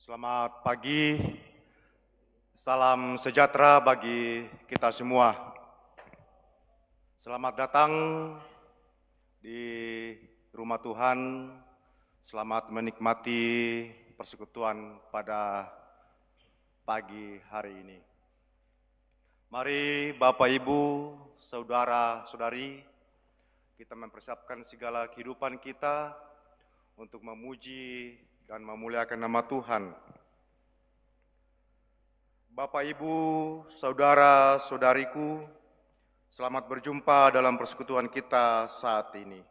Selamat pagi, salam sejahtera bagi kita semua. Selamat datang di rumah Tuhan, selamat menikmati persekutuan pada pagi hari ini. Mari Bapak Ibu, Saudara-saudari, kita mempersiapkan segala kehidupan kita untuk memuji dan memuliakan nama Tuhan. Bapak, Ibu, saudara-saudariku, selamat berjumpa dalam persekutuan kita saat ini.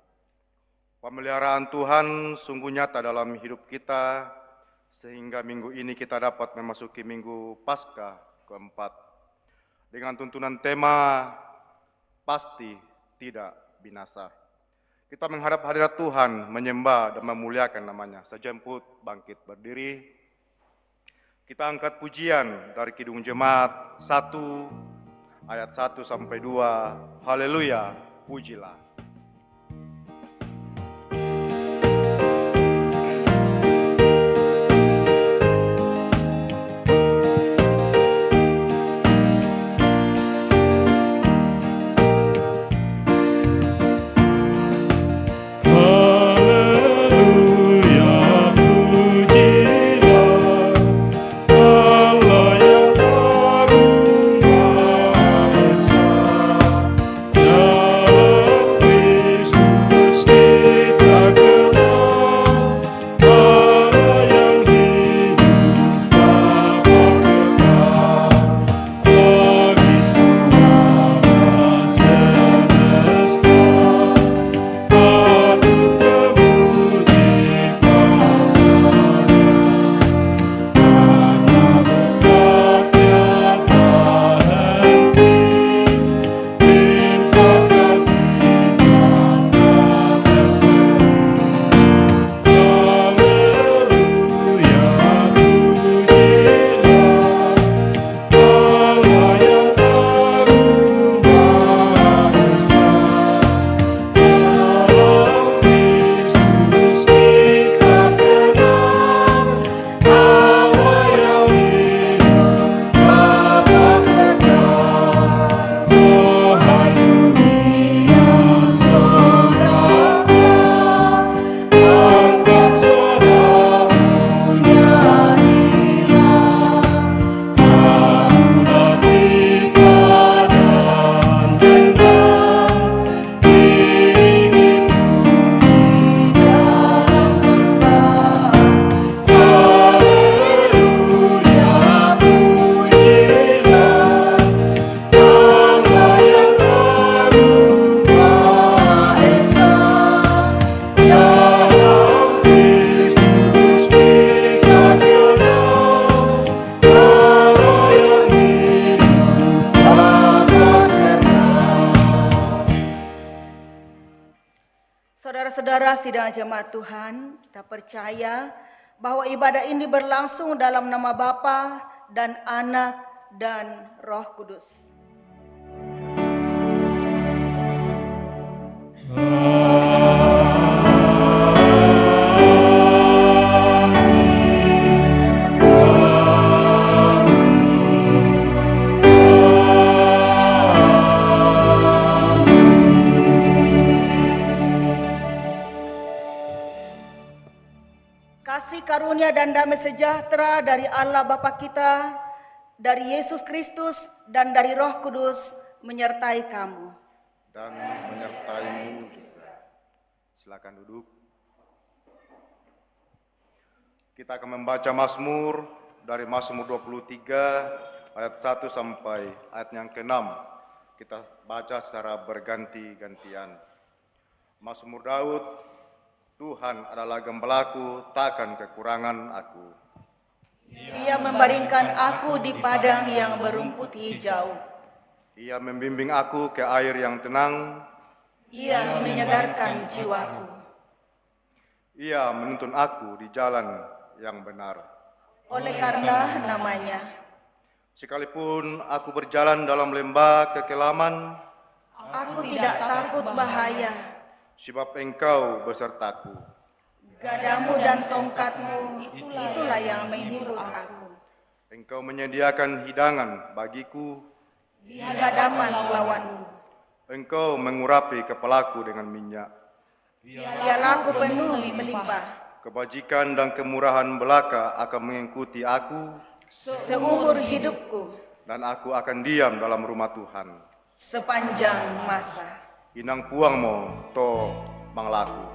Pemeliharaan Tuhan sungguh nyata dalam hidup kita, sehingga minggu ini kita dapat memasuki minggu Paskah keempat. Dengan tuntunan tema, pasti tidak binasa. Kita menghadap hadirat Tuhan, menyembah dan memuliakan namanya. Sejemput bangkit berdiri. Kita angkat pujian dari Kidung Jemaat 1 ayat 1 sampai 2. Haleluya, pujilah. Saudara-saudara sidang jemaat Tuhan, kita percaya bahwa ibadah ini berlangsung dalam nama Bapa dan Anak dan Roh Kudus. Kasih karunia dan damai sejahtera dari Allah Bapa kita, dari Yesus Kristus dan dari Roh Kudus menyertai kamu. Dan menyertaimu juga. Silakan duduk. Kita akan membaca Mazmur dari Mazmur 23 ayat 1 sampai ayat yang ke-6. Kita baca secara berganti-gantian. Mazmur Daud, Tuhan adalah gembalaku, takkan kekurangan aku. Ia membaringkan aku di padang yang berumput hijau. Ia membimbing aku ke air yang tenang. Ia menyegarkan jiwaku. Ia menuntun aku di jalan yang benar. Oleh karena namanya. Sekalipun aku berjalan dalam lembah kekelaman, aku tidak takut bahaya. sebab Engkau besertaku. Gadamu dan tongkatmu itulah yang menghibur aku. Engkau menyediakan hidangan bagiku, Di hadapan lawanku, Engkau mengurapi kepalaku dengan minyak. biarlah aku penuh melimpah. Kebajikan dan kemurahan belaka akan mengikuti aku, Seumur hidupku, dan aku akan diam dalam rumah Tuhan. sepanjang masa. Inang puangmu to manglaku.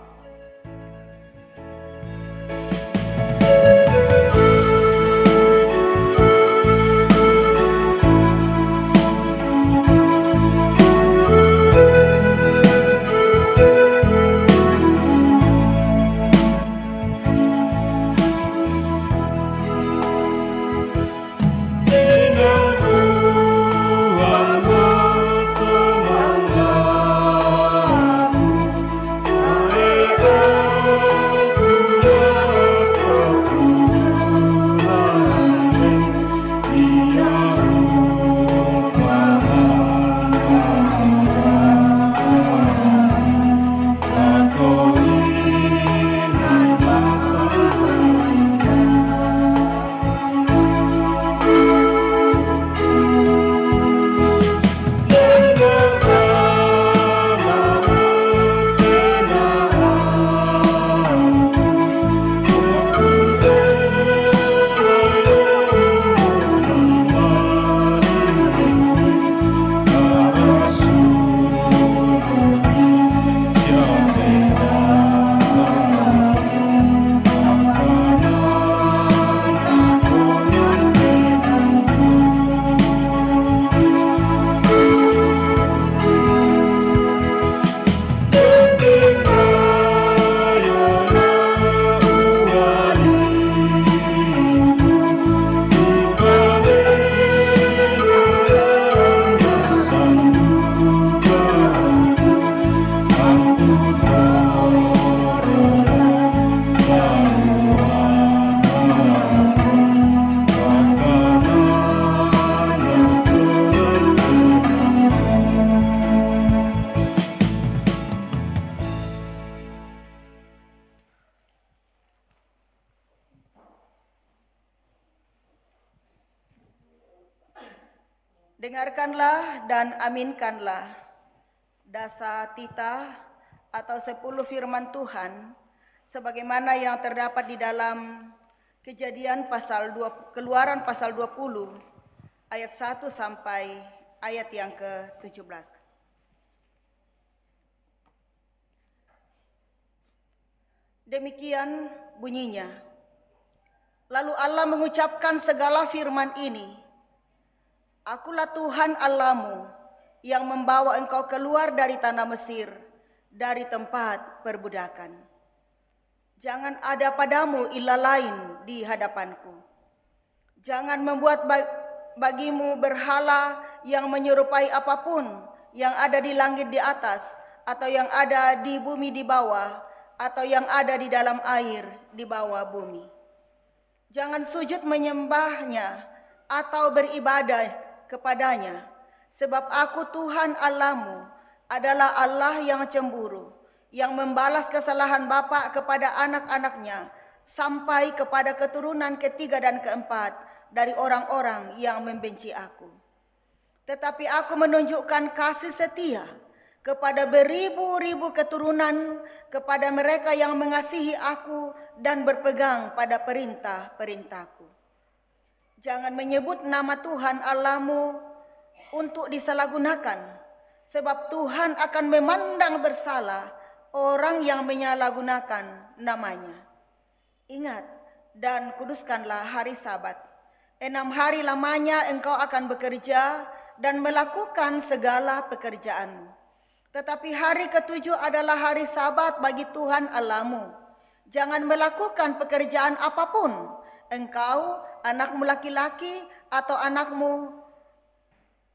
Dengarkanlah dan aminkanlah dasa titah atau 10 firman Tuhan sebagaimana yang terdapat di dalam Keluaran pasal 20 ayat 1 sampai ayat yang ke-17. Demikian bunyinya. Lalu Allah mengucapkan segala firman ini. Akulah Tuhan Allahmu yang membawa engkau keluar dari tanah Mesir, dari tempat perbudakan. Jangan ada padamu ilah lain di hadapanku. Jangan membuat bagimu berhala yang menyerupai apapun yang ada di langit di atas, atau yang ada di bumi di bawah, atau yang ada di dalam air di bawah bumi. Jangan sujud menyembahnya atau beribadah kepadanya, sebab aku Tuhan Allahmu adalah Allah yang cemburu, yang membalas kesalahan bapa kepada anak-anaknya sampai kepada keturunan ketiga dan keempat dari orang-orang yang membenci aku. Tetapi aku menunjukkan kasih setia kepada beribu-ribu keturunan kepada mereka yang mengasihi aku dan berpegang pada perintah-perintahku. Jangan menyebut nama Tuhan Allahmu untuk disalahgunakan, sebab Tuhan akan memandang bersalah orang yang menyalahgunakan namanya. Ingat dan kuduskanlah hari Sabat. 6 hari lamanya engkau akan bekerja dan melakukan segala pekerjaanmu. Tetapi hari ke-7 adalah hari Sabat bagi Tuhan Allahmu. Jangan melakukan pekerjaan apapun. Engkau, anakmu laki-laki atau anakmu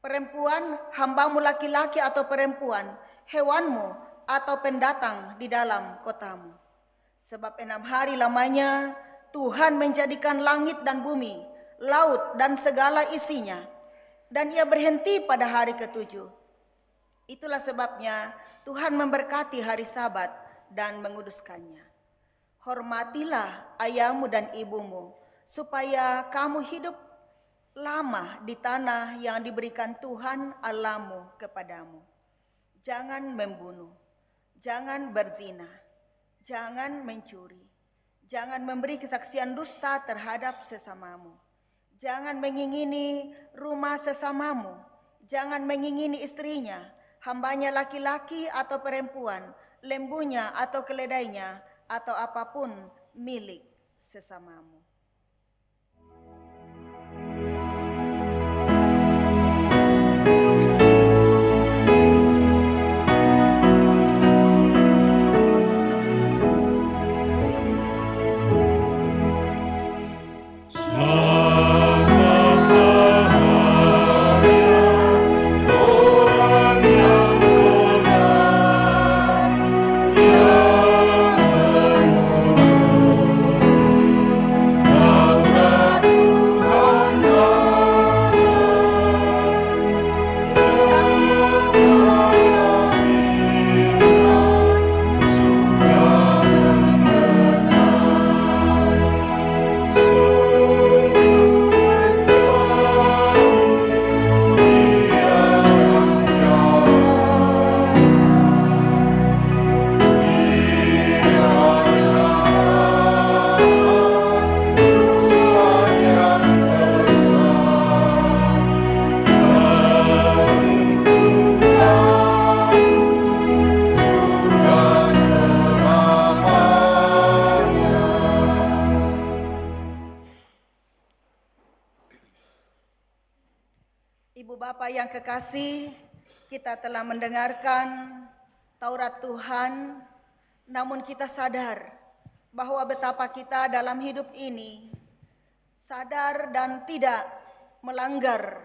perempuan, hambamu laki-laki atau perempuan, hewanmu atau pendatang di dalam kotamu. Sebab 6 hari lamanya Tuhan menjadikan langit dan bumi, laut dan segala isinya, dan ia berhenti pada hari ke-7. Itulah sebabnya Tuhan memberkati hari Sabat dan menguduskannya. hormatilah ayahmu dan ibumu, supaya kamu hidup lama di tanah yang diberikan Tuhan Allahmu kepadamu. Jangan membunuh, jangan berzina, jangan mencuri, jangan memberi kesaksian dusta terhadap sesamamu, jangan mengingini rumah sesamamu, jangan mengingini istrinya, hambanya laki-laki atau perempuan, lembunya atau keledainya, atau apapun milik sesamamu. Ibu Bapak yang kekasih, kita telah mendengarkan Taurat Tuhan, namun kita sadar bahwa betapa kita dalam hidup ini sadar dan tidak melanggar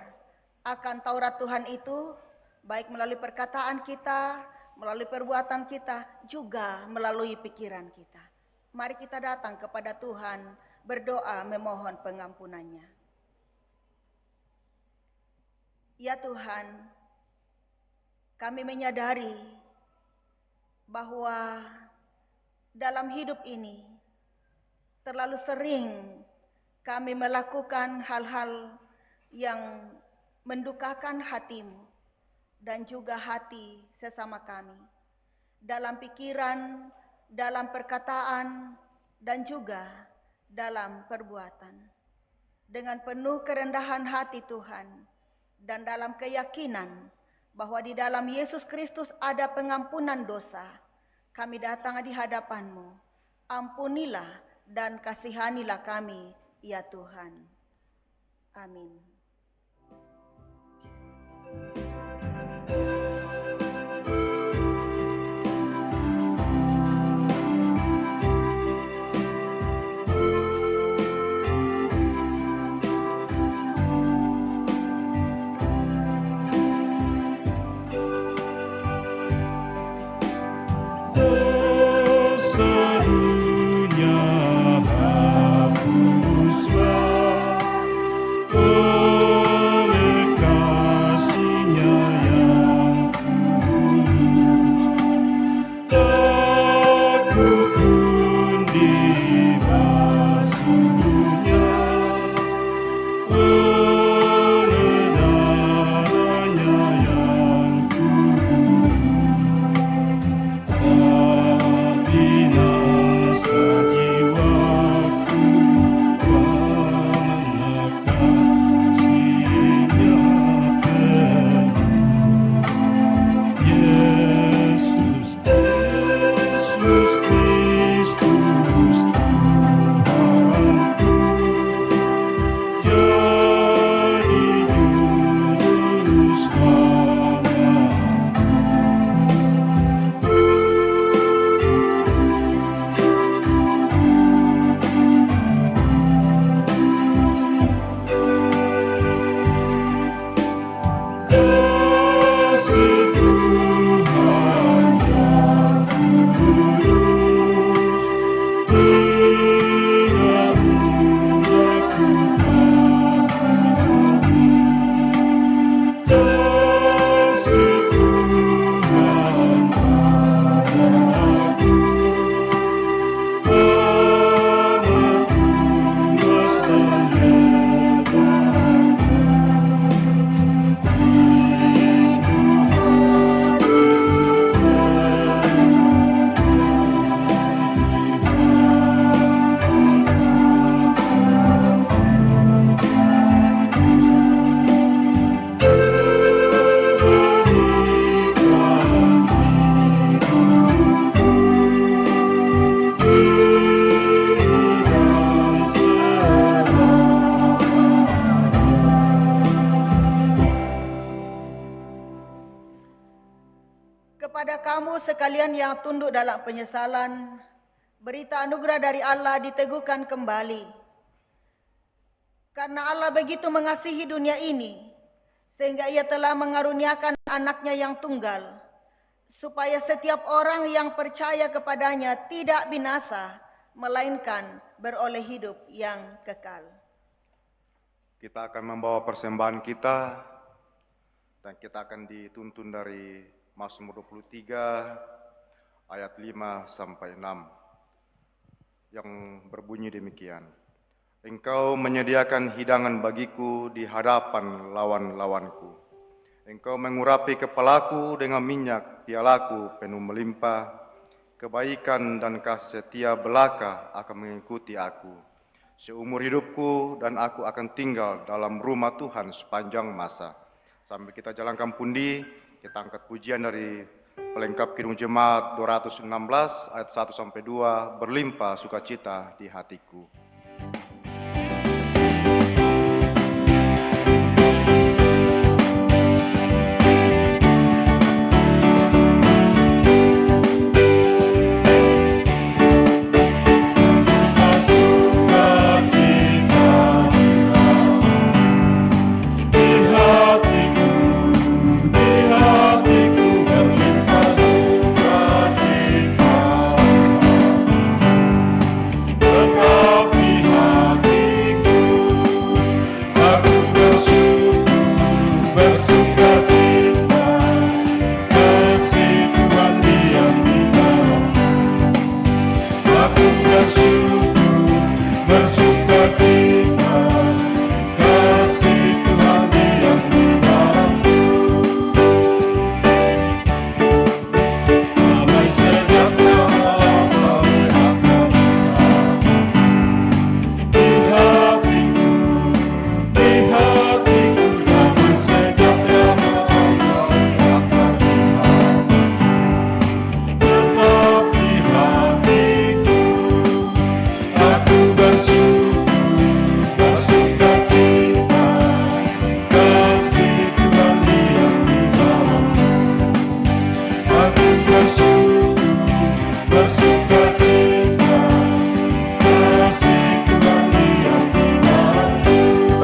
akan Taurat Tuhan itu, baik melalui perkataan kita, melalui perbuatan kita, juga melalui pikiran kita. Mari kita datang kepada Tuhan, berdoa memohon pengampunannya. Ya Tuhan, kami menyadari bahwa dalam hidup ini terlalu sering kami melakukan hal-hal yang mendukakan hati-Mu dan juga hati sesama kami. Dalam pikiran, dalam perkataan, dan juga dalam perbuatan. Dengan penuh kerendahan hati Tuhan, dan dalam keyakinan bahwa di dalam Yesus Kristus ada pengampunan dosa, kami datang di hadapan-Mu. Ampunilah dan kasihanilah kami, ya Tuhan. Amin. Kepada kamu sekalian yang tunduk dalam penyesalan, berita anugerah dari Allah diteguhkan kembali. Karena Allah begitu mengasihi dunia ini, sehingga ia telah mengaruniakan anaknya yang tunggal, supaya setiap orang yang percaya kepadanya tidak binasa, melainkan beroleh hidup yang kekal. Kita akan membawa persembahan kita dan kita akan dituntun dari Mazmur 23 ayat 5 sampai 6 yang berbunyi demikian. Engkau menyediakan hidangan bagiku di hadapan lawan-lawanku. Engkau mengurapi kepalaku dengan minyak, pialaku penuh melimpah. Kebaikan dan kasih setia belaka akan mengikuti aku seumur hidupku, dan aku akan tinggal dalam rumah Tuhan sepanjang masa. Sambil kita jalankan pundi, kita angkat pujian dari pelengkap Kidung Jemaat 216 ayat 1 sampai 2, berlimpah sukacita di hatiku.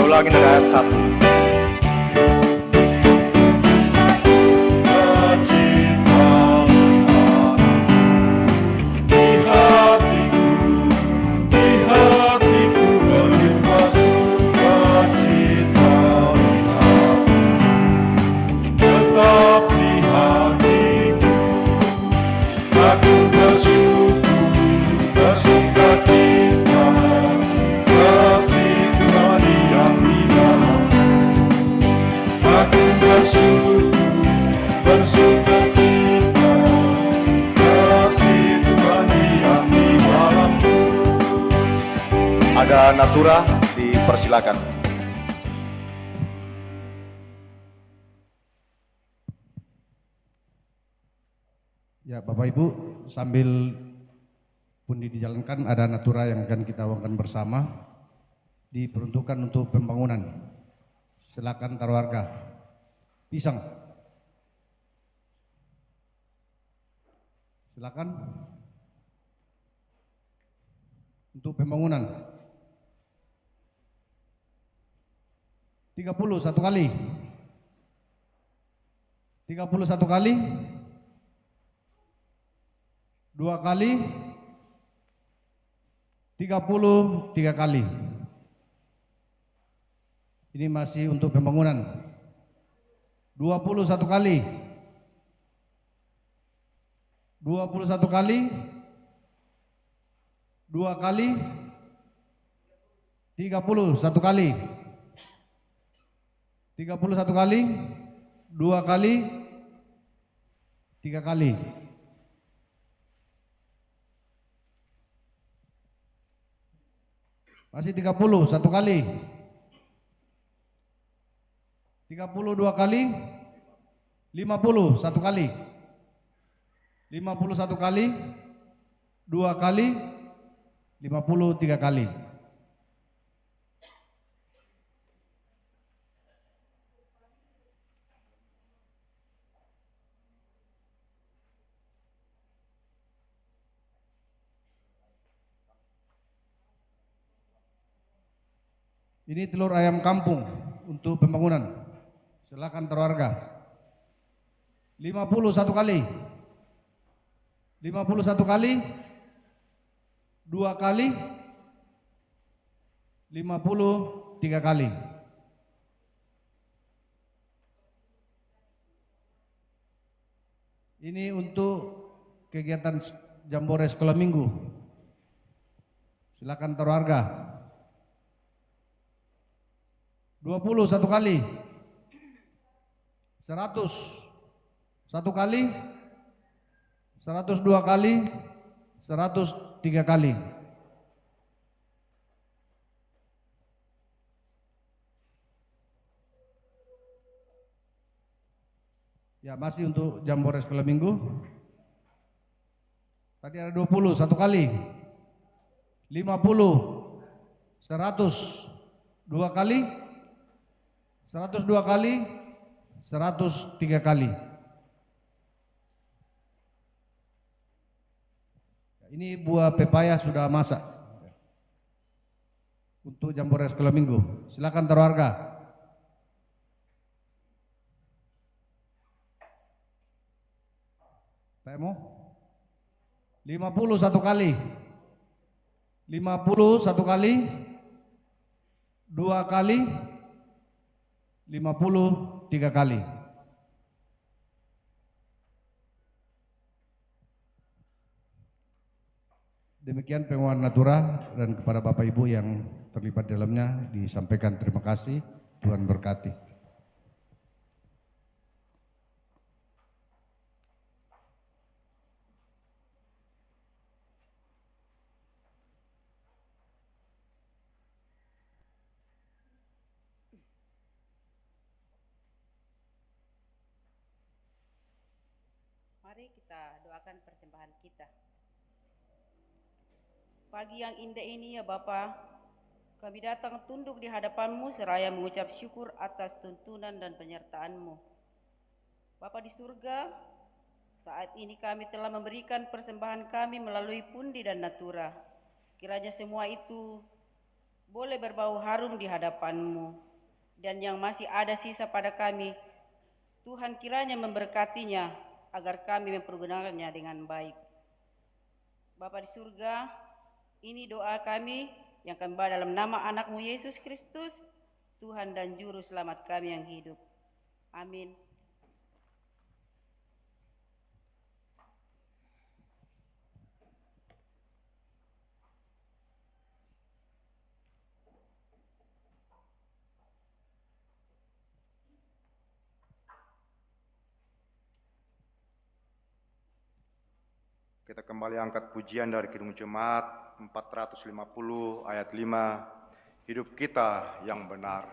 Ulangi dari ayat 1. Ada Natura, dipersilakan. Ya, Bapak Ibu, sambil pundi dijalankan, ada Natura yang akan kita uangkan bersama, diperuntukkan untuk pembangunan. Silakan taruh harga. Pisang. Silakan. Untuk pembangunan. 30 satu kali. 31 kali. 2 kali. 33 kali. Ini masih untuk pembangunan. 21 kali. 21 kali. 2 kali. 31 kali. 31 kali. 2 kali. 3 kali. Masih 30, 1 kali. 32 kali. 50, 1 kali. 51 kali. 2 kali. 53 kali. Ini telur ayam kampung untuk pembangunan. Silakan taruh harga. 50 satu kali. 50 satu kali. 2 kali. 50 3 kali. Ini untuk kegiatan Jambore sekolah minggu. Silakan taruh harga. 20 satu kali. 100 satu kali. 102 kali. 103 kali. Ya, masih untuk Jambore sekolah minggu. Tadi ada 20 satu kali. 50 100 2 kali. 102 kali. 103 kali. Ini buah pepaya sudah masak untuk Jambore sekolah minggu. Silakan taruh harga. Temo 50 satu kali. 50 satu kali. 2 kali. 50 3 kali. Demikian penguatan Natura, dan kepada Bapak Ibu yang terlibat dalamnya disampaikan terima kasih. Tuhan berkati. Mari kita doakan persembahan kita. Pagi yang indah ini ya Bapa, kami datang tunduk di hadapan-Mu seraya mengucap syukur atas tuntunan dan penyertaan-Mu. Bapa di surga, saat ini kami telah memberikan persembahan kami melalui pundi dan natura. Kiranya semua itu boleh berbau harum di hadapan-Mu, dan yang masih ada sisa pada kami, Tuhan kiranya memberkatinya agar kami mempergunakannya dengan baik. Bapa di surga, ini doa kami yang kami bawa dalam nama anak-Mu Yesus Kristus, Tuhan dan Juru Selamat kami yang hidup. Amin. Kita kembali angkat pujian dari Kidung Jemaat 450 ayat 5, hidup kita yang benar.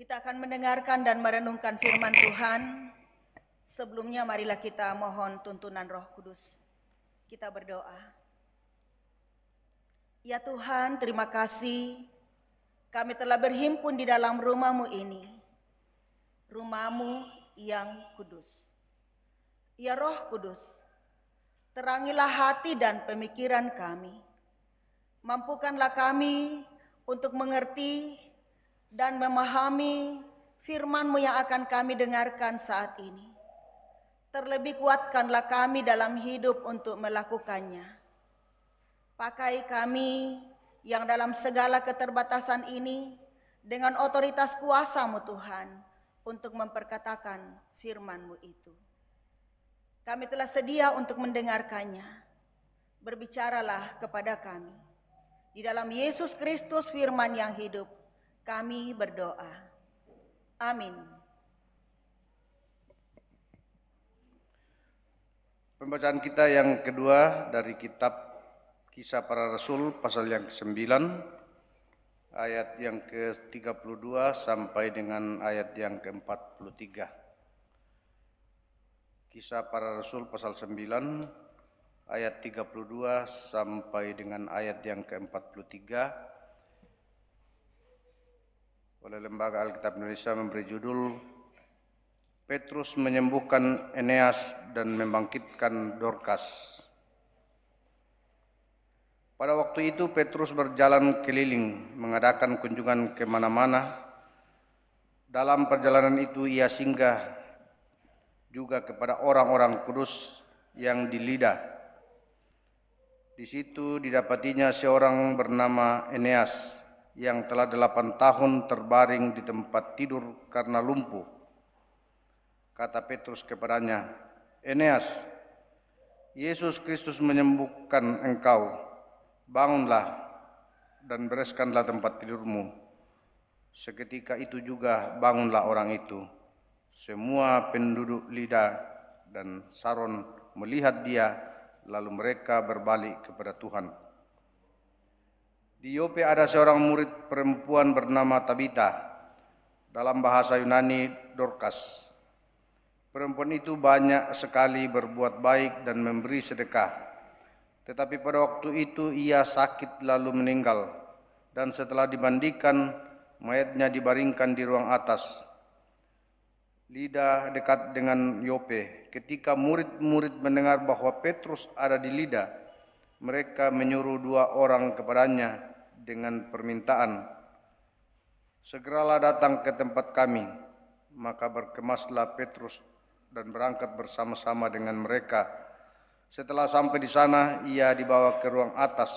Kita akan mendengarkan dan merenungkan firman Tuhan. Sebelumnya marilah kita mohon tuntunan Roh Kudus. Kita berdoa. Ya Tuhan, terima kasih kami telah berhimpun di dalam rumah-Mu ini. Rumah-Mu yang kudus. Ya Roh Kudus, terangilah hati dan pemikiran kami. Mampukanlah kami untuk mengerti dan memahami firman-Mu yang akan kami dengarkan saat ini. Terlebih kuatkanlah kami dalam hidup untuk melakukannya. Pakai kami yang dalam segala keterbatasan ini dengan otoritas kuasa-Mu Tuhan untuk memperkatakan firman-Mu itu. Kami telah sedia untuk mendengarkannya. Berbicaralah kepada kami. Di dalam Yesus Kristus firman yang hidup, kami berdoa. Amin. Pembacaan kita yang kedua dari kitab Kisah Para Rasul pasal yang ke-9 ayat yang ke-32 sampai dengan ayat yang ke-43. Kisah Para Rasul pasal 9 ayat 32 sampai dengan ayat yang ke-43 oleh Lembaga Alkitab Indonesia memberi judul Petrus menyembuhkan Eneas dan membangkitkan Dorkas. Pada waktu itu Petrus berjalan keliling mengadakan kunjungan ke mana-mana. Dalam perjalanan itu ia singgah juga kepada orang-orang kudus yang di Lida. Di situ didapatinya seorang bernama Eneas yang telah 8 tahun terbaring di tempat tidur karena lumpuh. Kata Petrus kepadanya, Eneas, Yesus Kristus menyembuhkan engkau. Bangunlah dan bereskanlah tempat tidurmu. Seketika itu juga bangunlah orang itu. Semua penduduk Lida dan Saron melihat dia, lalu mereka berbalik kepada Tuhan. Di Yope ada seorang murid perempuan bernama Tabita, dalam bahasa Yunani Dorkas. Perempuan itu banyak sekali berbuat baik dan memberi sedekah. Tetapi pada waktu itu ia sakit lalu meninggal, dan setelah dimandikan, mayatnya dibaringkan di ruang atas. Lida dekat dengan Yope. Ketika murid-murid mendengar bahwa Petrus ada di Lida, mereka menyuruh 2 orang kepadanya dengan permintaan, segeralah datang ke tempat kami. Maka berkemaslah Petrus dan berangkat bersama-sama dengan mereka. Setelah sampai di sana, ia dibawa ke ruang atas,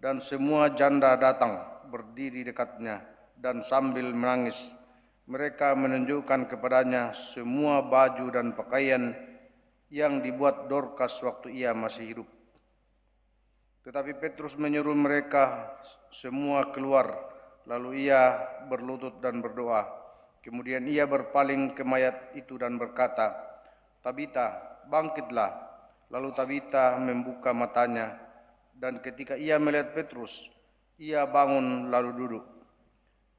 dan semua janda datang berdiri dekatnya, dan sambil menangis, mereka menunjukkan kepadanya semua baju dan pakaian yang dibuat Dorkas waktu ia masih hidup. Tetapi Petrus menyuruh mereka semua keluar, lalu ia berlutut dan berdoa. Kemudian ia berpaling ke mayat itu dan berkata, Tabita, bangkitlah. Lalu Tabita membuka matanya, dan ketika ia melihat Petrus, ia bangun lalu duduk.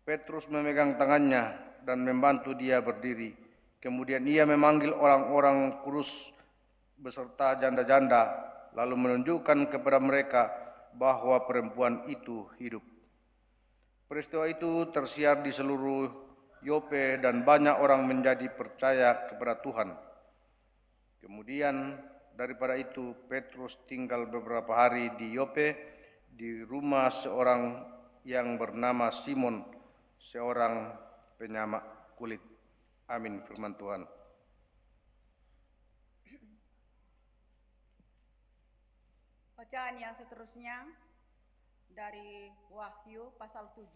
Petrus memegang tangannya dan membantu dia berdiri. Kemudian ia memanggil orang-orang kudus beserta janda-janda, lalu menunjukkan kepada mereka bahwa perempuan itu hidup. Peristiwa itu tersiar di seluruh Yope dan banyak orang menjadi percaya kepada Tuhan. Kemudian daripada itu Petrus tinggal beberapa hari di Yope di rumah seorang yang bernama Simon, seorang penyamak kulit. Amin, firman Tuhan. Bacaan yang seterusnya dari Wahyu pasal 7,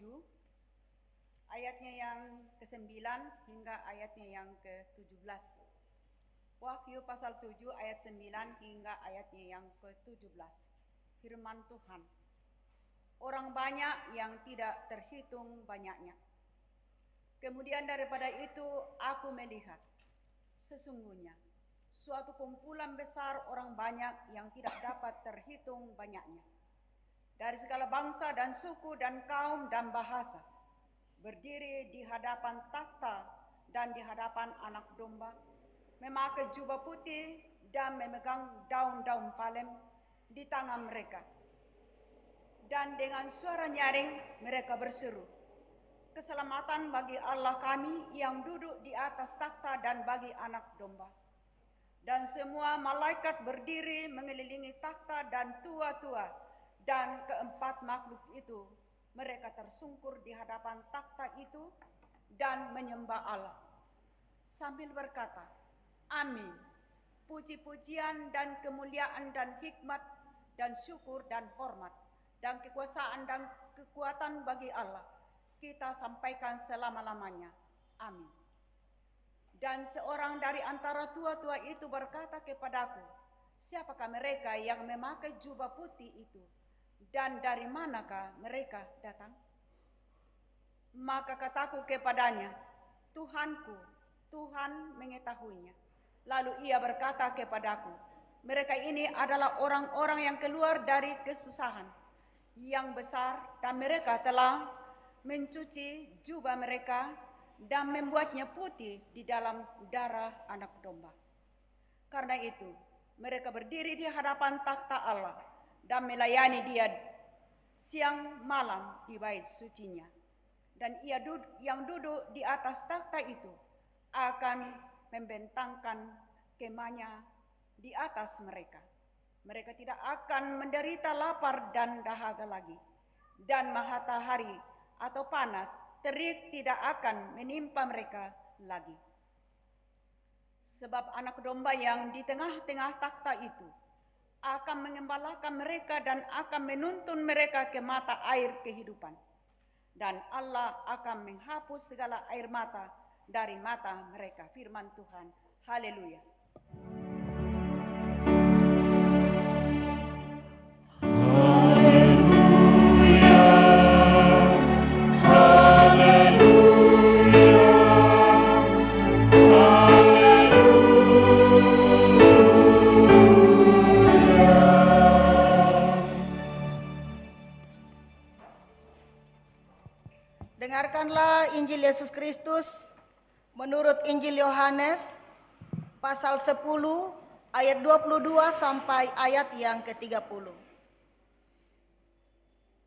ayatnya yang ke-9 hingga ayatnya yang ke-17. Wahyu pasal 7 ayat 9 hingga ayatnya yang ke-17. Firman Tuhan. Orang banyak yang tidak terhitung banyaknya. Kemudian daripada itu aku melihat, sesungguhnya suatu kumpulan besar orang banyak yang tidak dapat terhitung banyaknya. Dari segala bangsa dan suku dan kaum dan bahasa, berdiri di hadapan takhta dan di hadapan Anak Domba, memakai jubah putih dan memegang daun-daun palem di tangan mereka. Dan dengan suara nyaring mereka berseru, keselamatan bagi Allah kami yang duduk di atas takhta dan bagi Anak Domba. Dan semua malaikat berdiri mengelilingi takhta dan tua-tua dan keempat makhluk itu Mereka tersungkur di hadapan takhta itu dan menyembah Allah sambil berkata, Amin. Puji-pujian dan kemuliaan dan hikmat dan syukur dan hormat dan kekuasaan dan kekuatan bagi Allah kita sampaikan selama-lamanya. Amin. Dan seorang dari antara tua-tua itu berkata kepadaku, siapakah mereka yang memakai jubah putih itu? Dan dari manakah mereka datang? Maka kataku kepadanya, Tuhanku, Tuhan mengetahuinya. Lalu ia berkata kepadaku, mereka ini adalah orang-orang yang keluar dari kesusahan yang besar dan mereka telah mencuci jubah mereka dan membuatnya putih di dalam darah anak domba. Karena itu, mereka berdiri di hadapan takhta Allah dan melayani Dia siang malam di bait sucinya. Dan ia yang duduk di atas takhta itu akan membentangkan kemahnya di atas mereka. Mereka tidak akan menderita lapar dan dahaga lagi. Dan matahari atau panas, terik tidak akan menimpa mereka lagi. Sebab anak domba yang di tengah-tengah takhta itu akan mengembalakan mereka dan akan menuntun mereka ke mata air kehidupan. Dan Allah akan menghapus segala air mata dari mata mereka. Firman Tuhan. Haleluya. Dengarkanlah Injil Yesus Kristus menurut Injil Yohanes pasal 10 ayat 22 sampai ayat yang ke-30.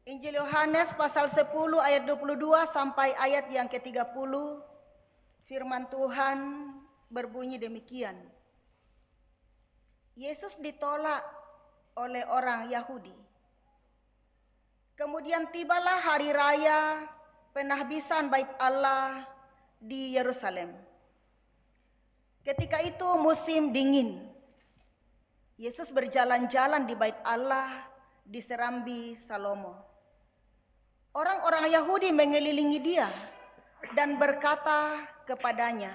Injil Yohanes pasal 10 ayat 22 sampai ayat yang ke-30. Firman Tuhan berbunyi demikian. Yesus ditolak oleh orang Yahudi. Kemudian tibalah hari raya penahbisan bait Allah di Yerusalem. Ketika itu musim dingin. Yesus berjalan-jalan di bait Allah di serambi Salomo. Orang-orang Yahudi mengelilingi dia dan berkata kepadanya,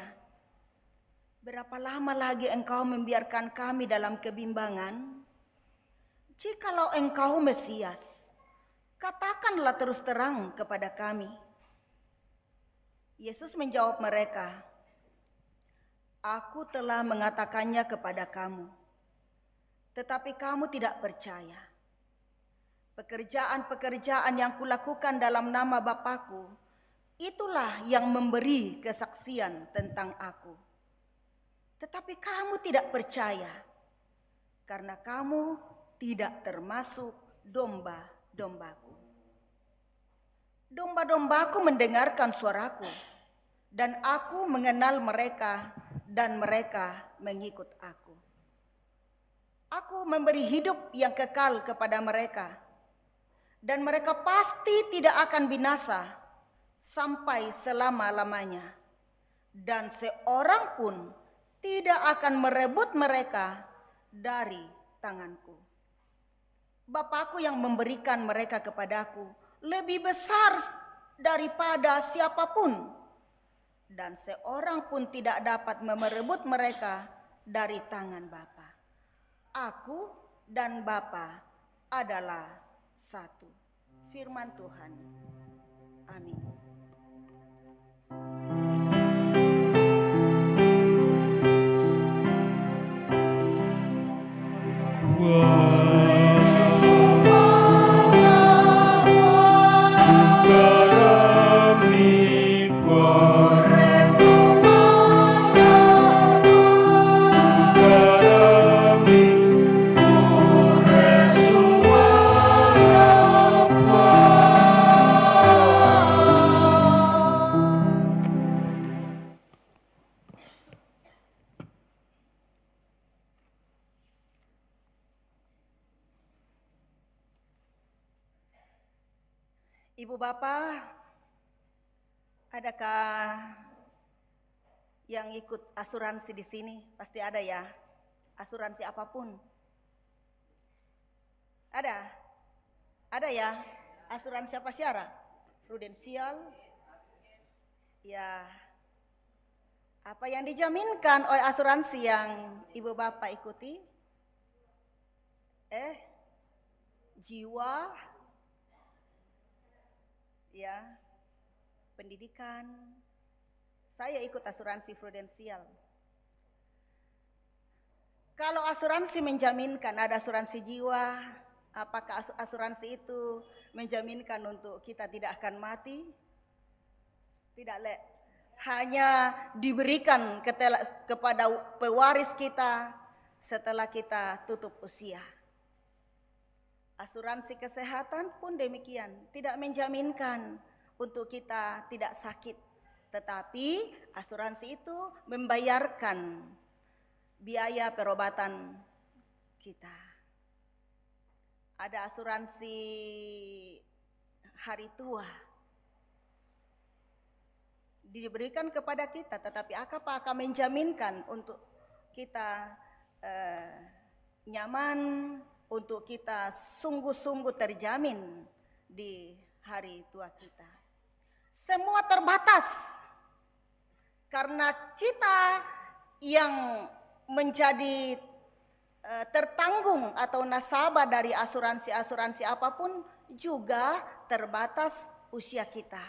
berapa lama lagi engkau membiarkan kami dalam kebimbangan? Jikalau engkau Mesias, katakanlah terus terang kepada kami. Yesus menjawab mereka, aku telah mengatakannya kepada kamu, tetapi kamu tidak percaya. Pekerjaan-pekerjaan yang kulakukan dalam nama Bapa-Ku, itulah yang memberi kesaksian tentang aku. Tetapi kamu tidak percaya, karena kamu tidak termasuk domba-dombaku. Domba-dombaku mendengarkan suaraku, dan aku mengenal mereka, dan mereka mengikut aku. Aku memberi hidup yang kekal kepada mereka, dan mereka pasti tidak akan binasa sampai selama-lamanya, dan seorang pun tidak akan merebut mereka dari tanganku. Bapa-Ku yang memberikan mereka kepadaku lebih besar daripada siapapun, dan seorang pun tidak dapat merebut mereka dari tangan Bapa. Aku dan Bapa adalah satu. Firman Tuhan. Amin. Ibu Bapak, adakah yang ikut asuransi di sini? Pasti ada ya, asuransi apapun. Ada? Ada ya? Asuransi apa Syara? Prudensial? Ya. Apa yang dijaminkan oleh asuransi yang Ibu Bapak ikuti? Jiwa, ya, pendidikan. Saya ikut asuransi prudensial. Kalau asuransi menjaminkan ada asuransi jiwa, apakah asuransi itu menjaminkan untuk kita tidak akan mati? Tidak, Le. Hanya diberikan kepada pewaris kita setelah kita tutup usia. Asuransi kesehatan pun demikian, tidak menjaminkan untuk kita tidak sakit, tetapi asuransi itu membayarkan biaya perobatan kita. Ada asuransi hari tua, diberikan kepada kita, tetapi apakah akan menjaminkan untuk kita nyaman, untuk kita sungguh-sungguh terjamin di hari tua kita. Semua terbatas karena kita yang menjadi tertanggung atau nasabah dari asuransi-asuransi apapun juga terbatas usia kita.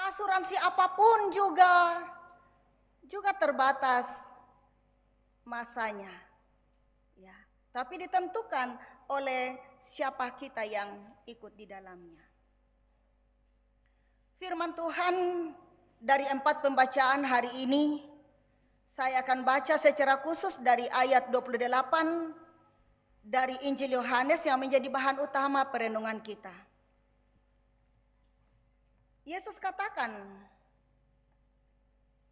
Asuransi apapun juga terbatas masanya. Ya, tapi ditentukan oleh siapa kita yang ikut di dalamnya. Firman Tuhan dari 4 pembacaan hari ini, saya akan baca secara khusus dari ayat 28 dari Injil Yohanes yang menjadi bahan utama perenungan kita. Yesus katakan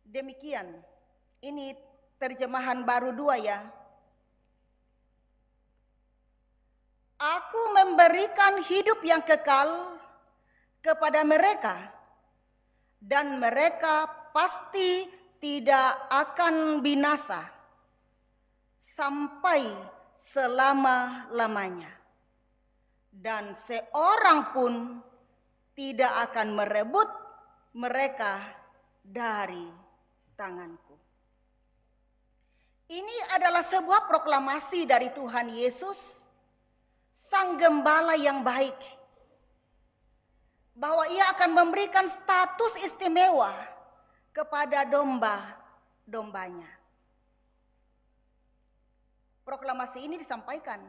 demikian, ini terjemahan baru 2 ya. Aku memberikan hidup yang kekal kepada mereka, dan mereka pasti tidak akan binasa sampai selama-lamanya. Dan seorang pun tidak akan merebut mereka dari tanganku. Ini adalah sebuah proklamasi dari Tuhan Yesus, Sang Gembala yang baik, bahwa Ia akan memberikan status istimewa kepada domba-dombanya. Proklamasi ini disampaikan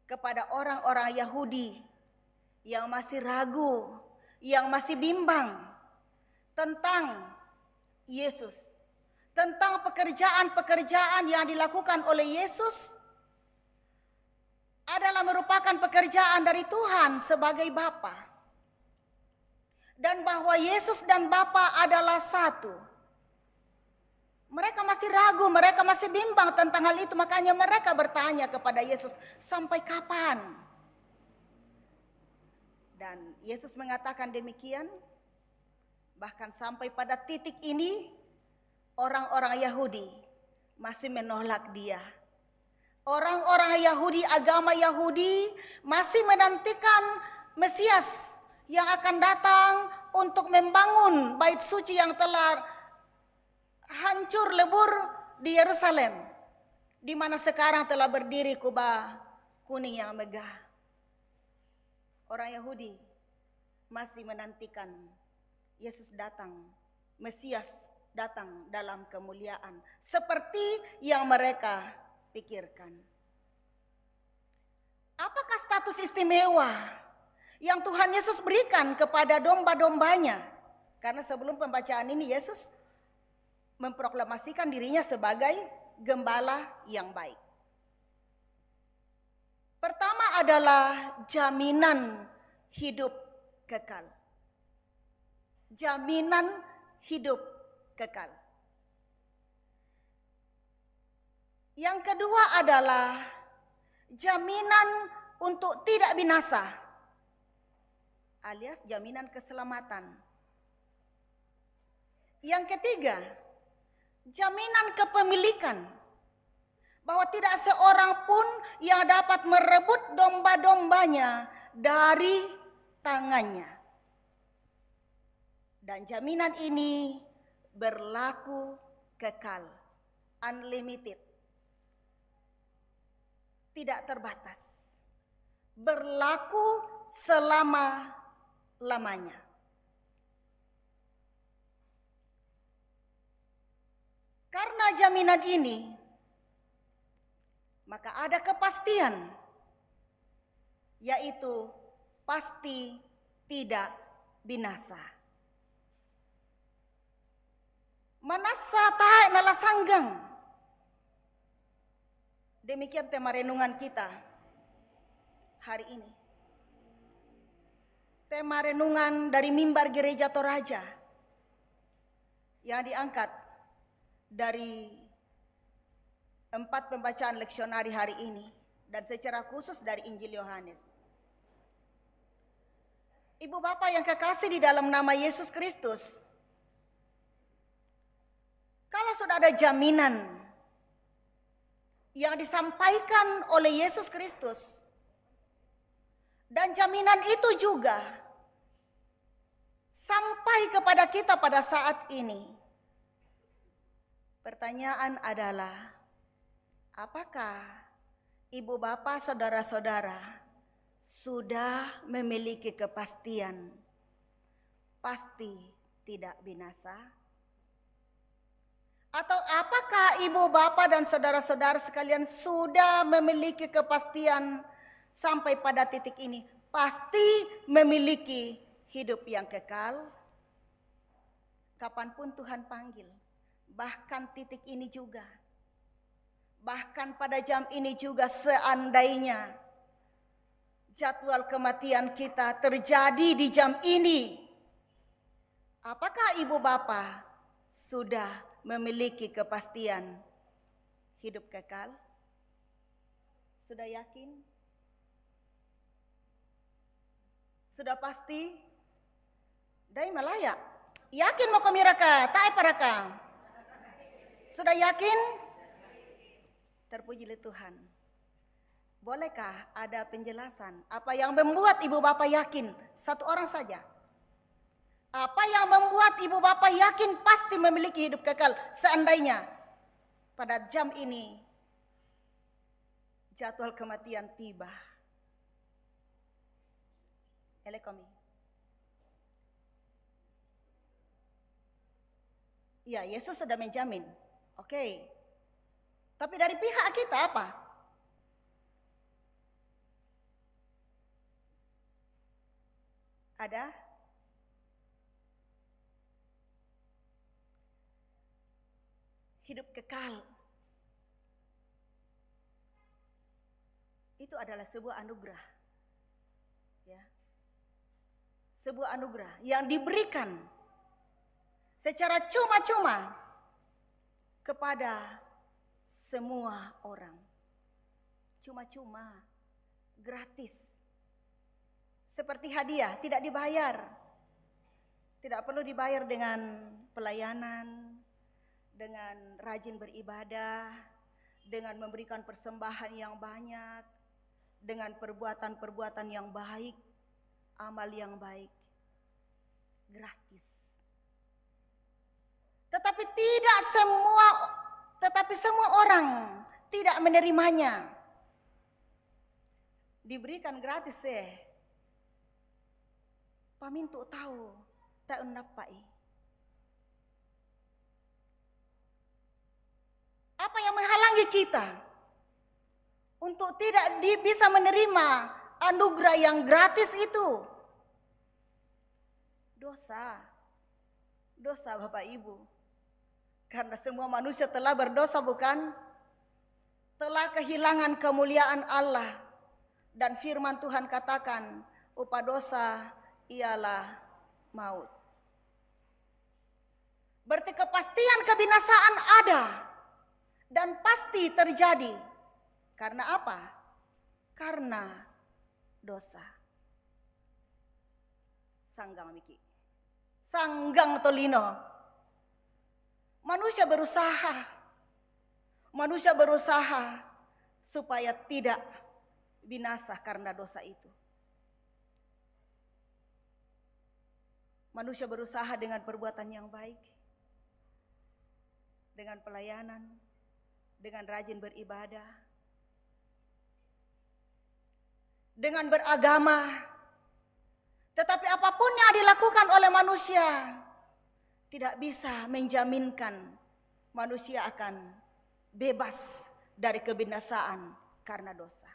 kepada orang-orang Yahudi yang masih ragu, yang masih bimbang tentang Yesus, tentang pekerjaan-pekerjaan yang dilakukan oleh Yesus adalah merupakan pekerjaan dari Tuhan sebagai Bapa, dan bahwa Yesus dan Bapa adalah satu. Mereka masih ragu, mereka masih bimbang tentang hal itu, makanya mereka bertanya kepada Yesus, sampai kapan? Dan Yesus mengatakan demikian, bahkan sampai pada titik ini orang-orang Yahudi masih menolak Dia. Orang-orang Yahudi, agama Yahudi masih menantikan Mesias yang akan datang untuk membangun bait suci yang telah hancur lebur di Yerusalem, di mana sekarang telah berdiri kubah kuning yang megah. Orang Yahudi masih menantikan Yesus datang, Mesias datang dalam kemuliaan, seperti yang mereka pikirkan. Apakah status istimewa yang Tuhan Yesus berikan kepada domba-dombanya? Karena sebelum pembacaan ini Yesus memproklamasikan dirinya sebagai gembala yang baik. Pertama adalah jaminan hidup kekal. Jaminan hidup kekal. Yang kedua adalah jaminan untuk tidak binasa. alias jaminan keselamatan. Yang ketiga, jaminan kepemilikan, bahwa tidak seorang pun yang dapat merebut domba-dombanya dari tangannya. Dan jaminan ini berlaku kekal, unlimited, tidak terbatas, berlaku selama-lamanya. Karena jaminan ini, maka ada kepastian, yaitu pasti tidak binasa. Manasa tahe nalasanggang. Demikian tema renungan kita hari ini. Tema renungan dari mimbar Gereja Toraja yang diangkat dari 4 pembacaan leksionari hari ini dan secara khusus dari Injil Yohanes. Ibu Bapak yang kekasih di dalam nama Yesus Kristus, kalau sudah ada jaminan yang disampaikan oleh Yesus Kristus, dan jaminan itu juga sampai kepada kita pada saat ini, pertanyaan adalah, apakah ibu bapak saudara-saudara sudah memiliki kepastian pasti tidak binasa? Atau apakah ibu bapak dan saudara-saudara sekalian sudah memiliki kepastian sampai pada titik ini pasti memiliki hidup yang kekal? Kapanpun Tuhan panggil, bahkan titik ini juga, bahkan pada jam ini juga, seandainya jadwal kematian kita terjadi di jam ini, apakah ibu bapak sudah memiliki kepastian hidup kekal? Sudah yakin? Sudah pasti? Dai malaya. Yakin mau ke miraka? Tai paraka? Sudah yakin? Terpujilah Tuhan. Bolehkah ada penjelasan apa yang membuat ibu bapak yakin? Satu orang saja. Apa yang membuat ibu bapak yakin pasti memiliki hidup kekal seandainya pada jam ini jadwal kematian tiba? Elekomi. Ya, Yesus sudah menjamin. Oke. Tapi dari pihak kita apa? Ada? Hidup kekal itu adalah sebuah anugerah, ya, sebuah anugerah yang diberikan secara cuma-cuma kepada semua orang, cuma-cuma, gratis, seperti hadiah, tidak dibayar, tidak perlu dibayar dengan pelayanan, dengan rajin beribadah, dengan memberikan persembahan yang banyak, dengan perbuatan-perbuatan yang baik, amal yang baik, gratis. Tetapi semua orang tidak menerimanya. Diberikan gratis pamintu tahu tak unapai. Apa yang menghalangi kita untuk tidak bisa menerima anugerah yang gratis itu? Dosa. Dosa Bapak Ibu. Karena semua manusia telah berdosa, bukan? Telah kehilangan kemuliaan Allah. Dan firman Tuhan katakan, upah dosa ialah maut. Berarti kepastian kebinasaan ada. Dan pasti terjadi. Karena apa? Karena dosa. Sanggang Miki. Sanggang Tolino. Manusia berusaha supaya tidak binasa karena dosa itu. Manusia berusaha dengan perbuatan yang baik, dengan pelayanan, dengan rajin beribadah, dengan beragama. Tetapi apapun yang dilakukan oleh manusia tidak bisa menjaminkan manusia akan bebas dari kebinasaan karena dosa.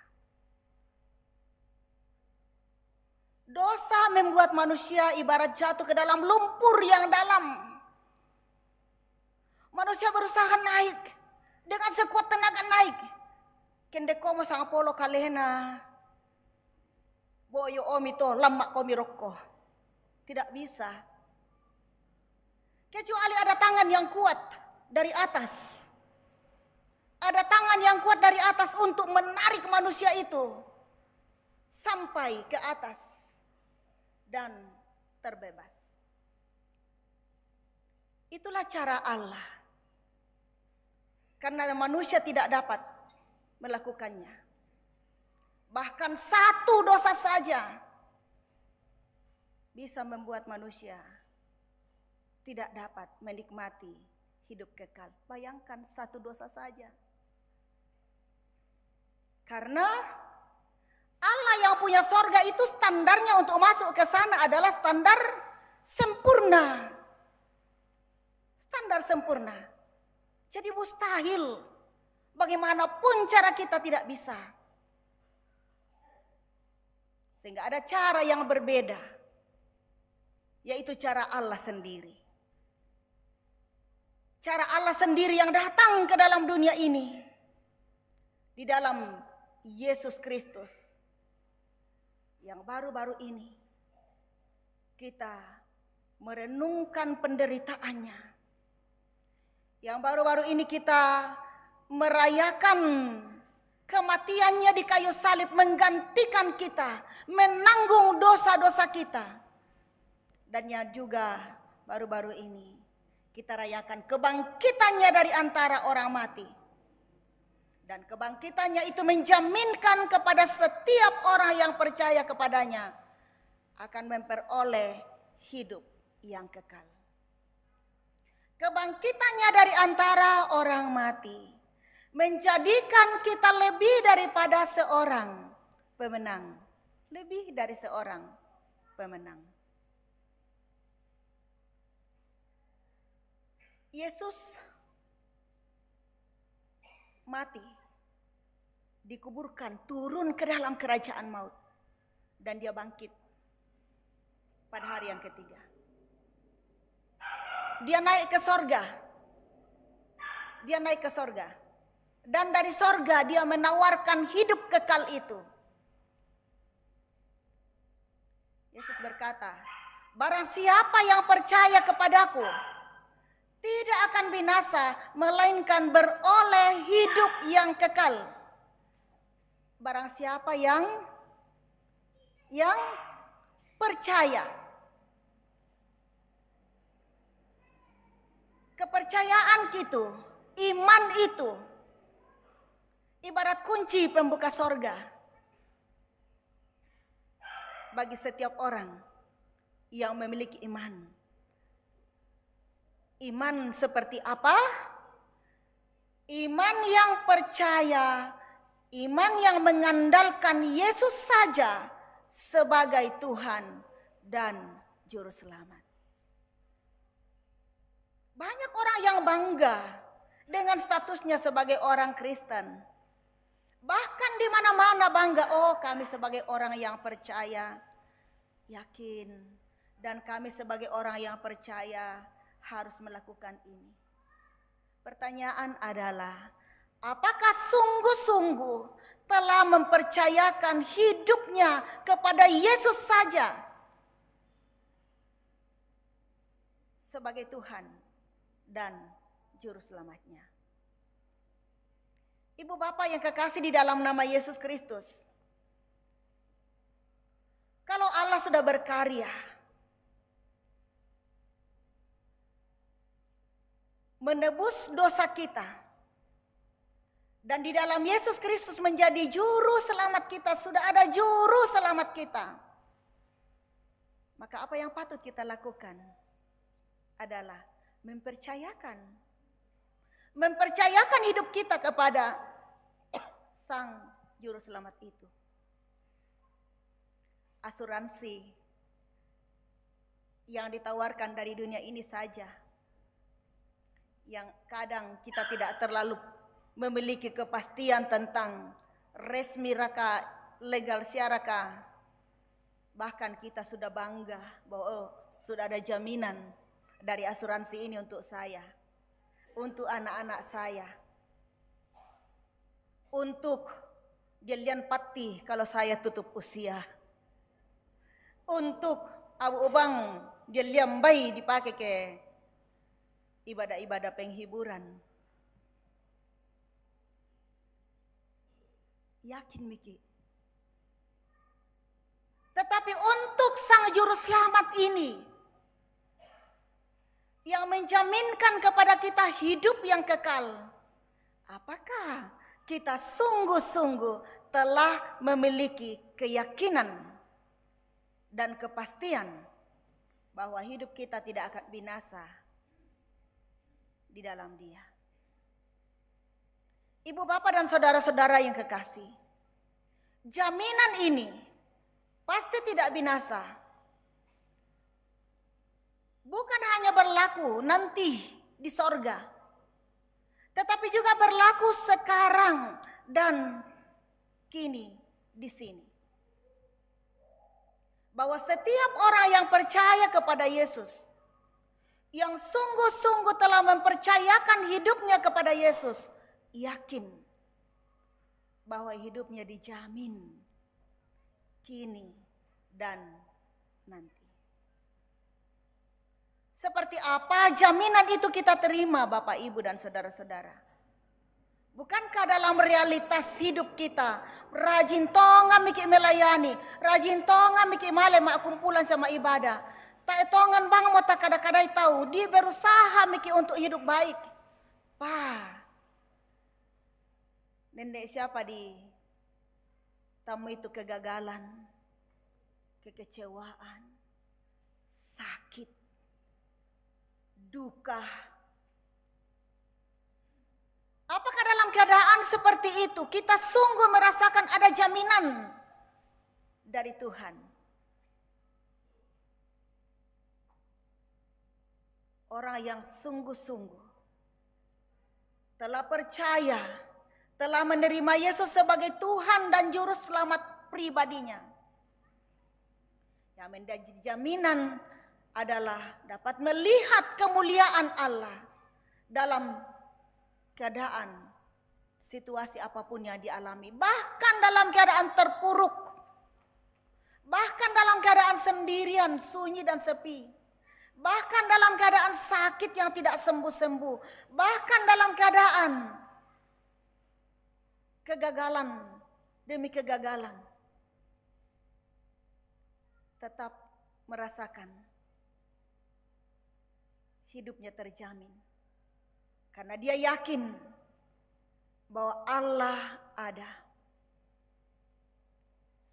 Dosa membuat manusia ibarat jatuh ke dalam lumpur yang dalam. Manusia berusaha naik dengan sekuat tenaga naik. Kendekomo sang polo kalena. Boyo omi to lamak komi rokko. Tidak bisa. Kecuali ada tangan yang kuat dari atas. Ada tangan yang kuat dari atas untuk menarik manusia itu sampai ke atas dan terbebas. Itulah cara Allah. Karena manusia tidak dapat melakukannya. Bahkan satu dosa saja bisa membuat manusia tidak dapat menikmati hidup kekal. Bayangkan satu dosa saja. Karena Allah yang punya sorga itu standarnya untuk masuk ke sana adalah standar sempurna. Standar sempurna. Jadi mustahil bagaimanapun cara kita tidak bisa. Sehingga ada cara yang berbeda. Yaitu cara Allah sendiri. Cara Allah sendiri yang datang ke dalam dunia ini. Di dalam Yesus Kristus. Yang baru-baru ini kita merenungkan penderitaannya. Yang baru-baru ini kita merayakan kematiannya di kayu salib menggantikan kita, menanggung dosa-dosa kita. Dan yang juga baru-baru ini kita rayakan kebangkitannya dari antara orang mati. Dan kebangkitannya itu menjaminkan kepada setiap orang yang percaya kepadanya akan memperoleh hidup yang kekal. Kebangkitannya dari antara orang mati menjadikan kita lebih daripada seorang pemenang. Lebih dari seorang pemenang. Yesus mati, dikuburkan, turun ke dalam kerajaan maut, dan dia bangkit pada hari yang ketiga. Dia naik ke sorga. Dia naik ke sorga. Dan dari sorga dia menawarkan hidup kekal itu. Yesus berkata, barang siapa yang percaya kepadaku, tidak akan binasa, melainkan beroleh hidup yang kekal. Barang siapa yang percaya. Kepercayaan itu, iman itu, ibarat kunci pembuka sorga. Bagi setiap orang yang memiliki iman. Iman seperti apa? Iman yang percaya, iman yang mengandalkan Yesus saja sebagai Tuhan dan Juru Selamat. Banyak orang yang bangga dengan statusnya sebagai orang Kristen. Bahkan di mana-mana bangga, oh kami sebagai orang yang percaya, yakin. Dan kami sebagai orang yang percaya harus melakukan ini. Pertanyaan adalah, apakah sungguh-sungguh telah mempercayakan hidupnya kepada Yesus saja sebagai Tuhan dan Juru Selamatnya? Ibu bapak yang kekasih di dalam nama Yesus Kristus, kalau Allah sudah berkarya, menebus dosa kita. Dan di dalam Yesus Kristus menjadi juru selamat kita, sudah ada juru selamat kita. Maka apa yang patut kita lakukan adalah mempercayakan hidup kita kepada Sang Juru Selamat itu. Asuransi yang ditawarkan dari dunia ini saja, yang kadang kita tidak terlalu memiliki kepastian tentang resmi raka, legal syaraka. Bahkan kita sudah bangga bahwa sudah ada jaminan dari asuransi ini untuk saya, untuk anak-anak saya, untuk Dilian Pati kalau saya tutup usia, untuk Abu Ubang Dilian Bayi dipakai ke ibadah-ibadah penghiburan. Yakin Miki. Tetapi untuk Sang Juru Selamat ini yang menjaminkan kepada kita hidup yang kekal, apakah kita sungguh-sungguh telah memiliki keyakinan dan kepastian bahwa hidup kita tidak akan binasa di dalam Dia? Ibu, bapak, dan saudara-saudara yang kekasih, jaminan ini pasti tidak binasa. Bukan hanya berlaku nanti di sorga, tetapi juga berlaku sekarang dan kini di sini. Bahwa setiap orang yang percaya kepada Yesus, yang sungguh-sungguh telah mempercayakan hidupnya kepada Yesus, yakin bahwa hidupnya dijamin kini dan nanti. Seperti apa jaminan itu kita terima, Bapak, Ibu, dan saudara-saudara? Bukankah dalam realitas hidup kita rajin tonga miki melayani, rajin tonga miki male mak kumpulan sama ibadah, tak tongan bang mau tak kadang-kadang tahu dia berusaha miki untuk hidup baik. Nenek siapa di tamu itu kegagalan, kekecewaan, sakit, duka. Apakah dalam keadaan seperti itu kita sungguh merasakan ada jaminan dari Tuhan? Orang yang sungguh-sungguh telah percaya, telah menerima Yesus sebagai Tuhan dan Juru Selamat pribadinya, yang menjadi jaminan adalah dapat melihat kemuliaan Allah dalam keadaan situasi apapun yang dialami, bahkan dalam keadaan terpuruk, bahkan dalam keadaan sendirian, sunyi dan sepi, bahkan dalam keadaan sakit yang tidak sembuh-sembuh, bahkan dalam keadaan kegagalan demi kegagalan, tetap merasakan hidupnya terjamin. Karena dia yakin bahwa Allah ada.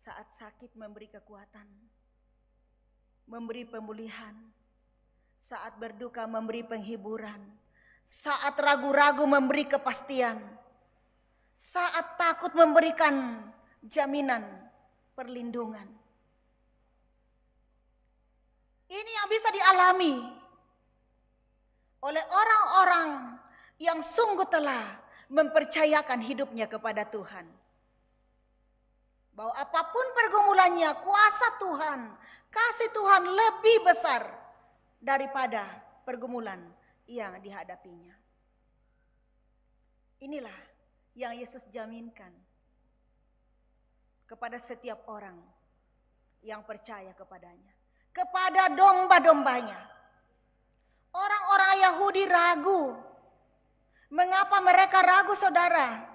Saat sakit memberi kekuatan, memberi pemulihan. Saat berduka memberi penghiburan. Saat ragu-ragu memberi kepastian. Saat takut memberikan jaminan perlindungan. Ini yang bisa dialami oleh orang-orang yang sungguh telah mempercayakan hidupnya kepada Tuhan. Bahwa apapun pergumulannya, kuasa Tuhan, kasih Tuhan lebih besar daripada pergumulan yang dihadapinya. Inilah yang Yesus jaminkan kepada setiap orang yang percaya kepadanya. Kepada domba-dombanya. Orang-orang Yahudi ragu. Mengapa mereka ragu, saudara?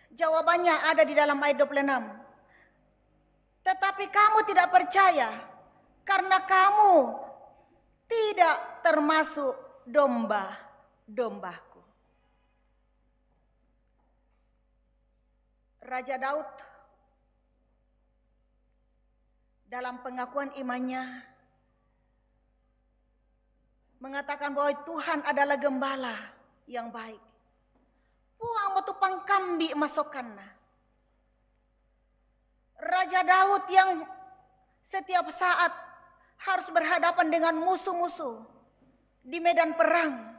Jawabannya ada di dalam ayat 26. Tetapi kamu tidak percaya karena kamu tidak termasuk domba dombaku. Raja Daud dalam pengakuan imannya mengatakan bahwa Tuhan adalah gembala yang baik. Puang metu pangkambi masukkanna. Raja Daud yang setiap saat harus berhadapan dengan musuh-musuh di medan perang.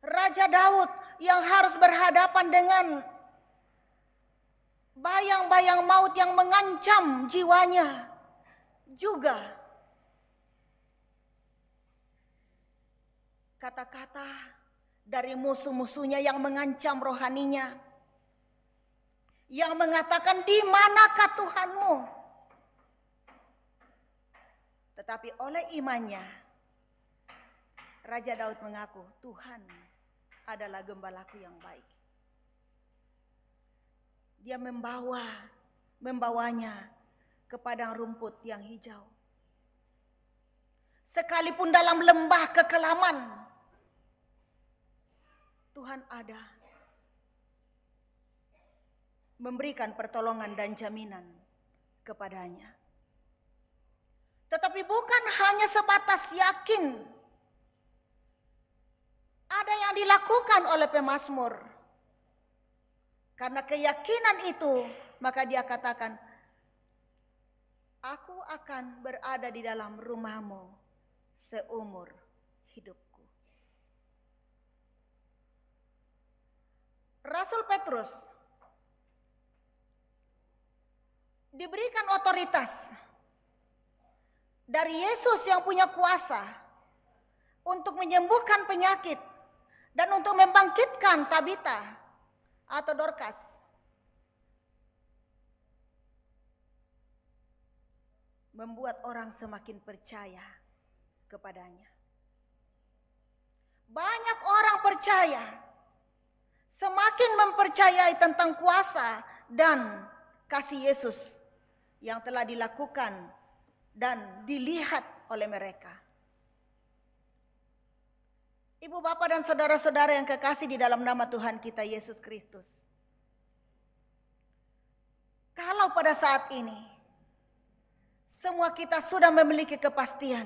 Raja Daud yang harus berhadapan dengan bayang-bayang maut yang mengancam jiwanya. Juga kata-kata dari musuh-musuhnya yang mengancam rohaninya, yang mengatakan, di manakah Tuhanmu? Tetapi oleh imannya, Raja Daud mengaku, Tuhan adalah gembalaku yang baik. Dia membawanya ke padang rumput yang hijau. Sekalipun dalam lembah kekelaman, Tuhan ada memberikan pertolongan dan jaminan kepadanya. Tetapi bukan hanya sebatas yakin. Ada yang dilakukan oleh pemazmur. Karena keyakinan itu, maka dia katakan, aku akan berada di dalam rumahmu seumur hidupku. Rasul Petrus diberikan otoritas dari Yesus yang punya kuasa untuk menyembuhkan penyakit dan untuk membangkitkan Tabita atau Dorcas. Membuat orang semakin percaya kepadanya. Banyak orang percaya, semakin mempercayai tentang kuasa dan kasih Yesus yang telah dilakukan dan dilihat oleh mereka. Ibu, bapak, dan saudara-saudara yang kekasih di dalam nama Tuhan kita Yesus Kristus. Kalau pada saat ini semua kita sudah memiliki kepastian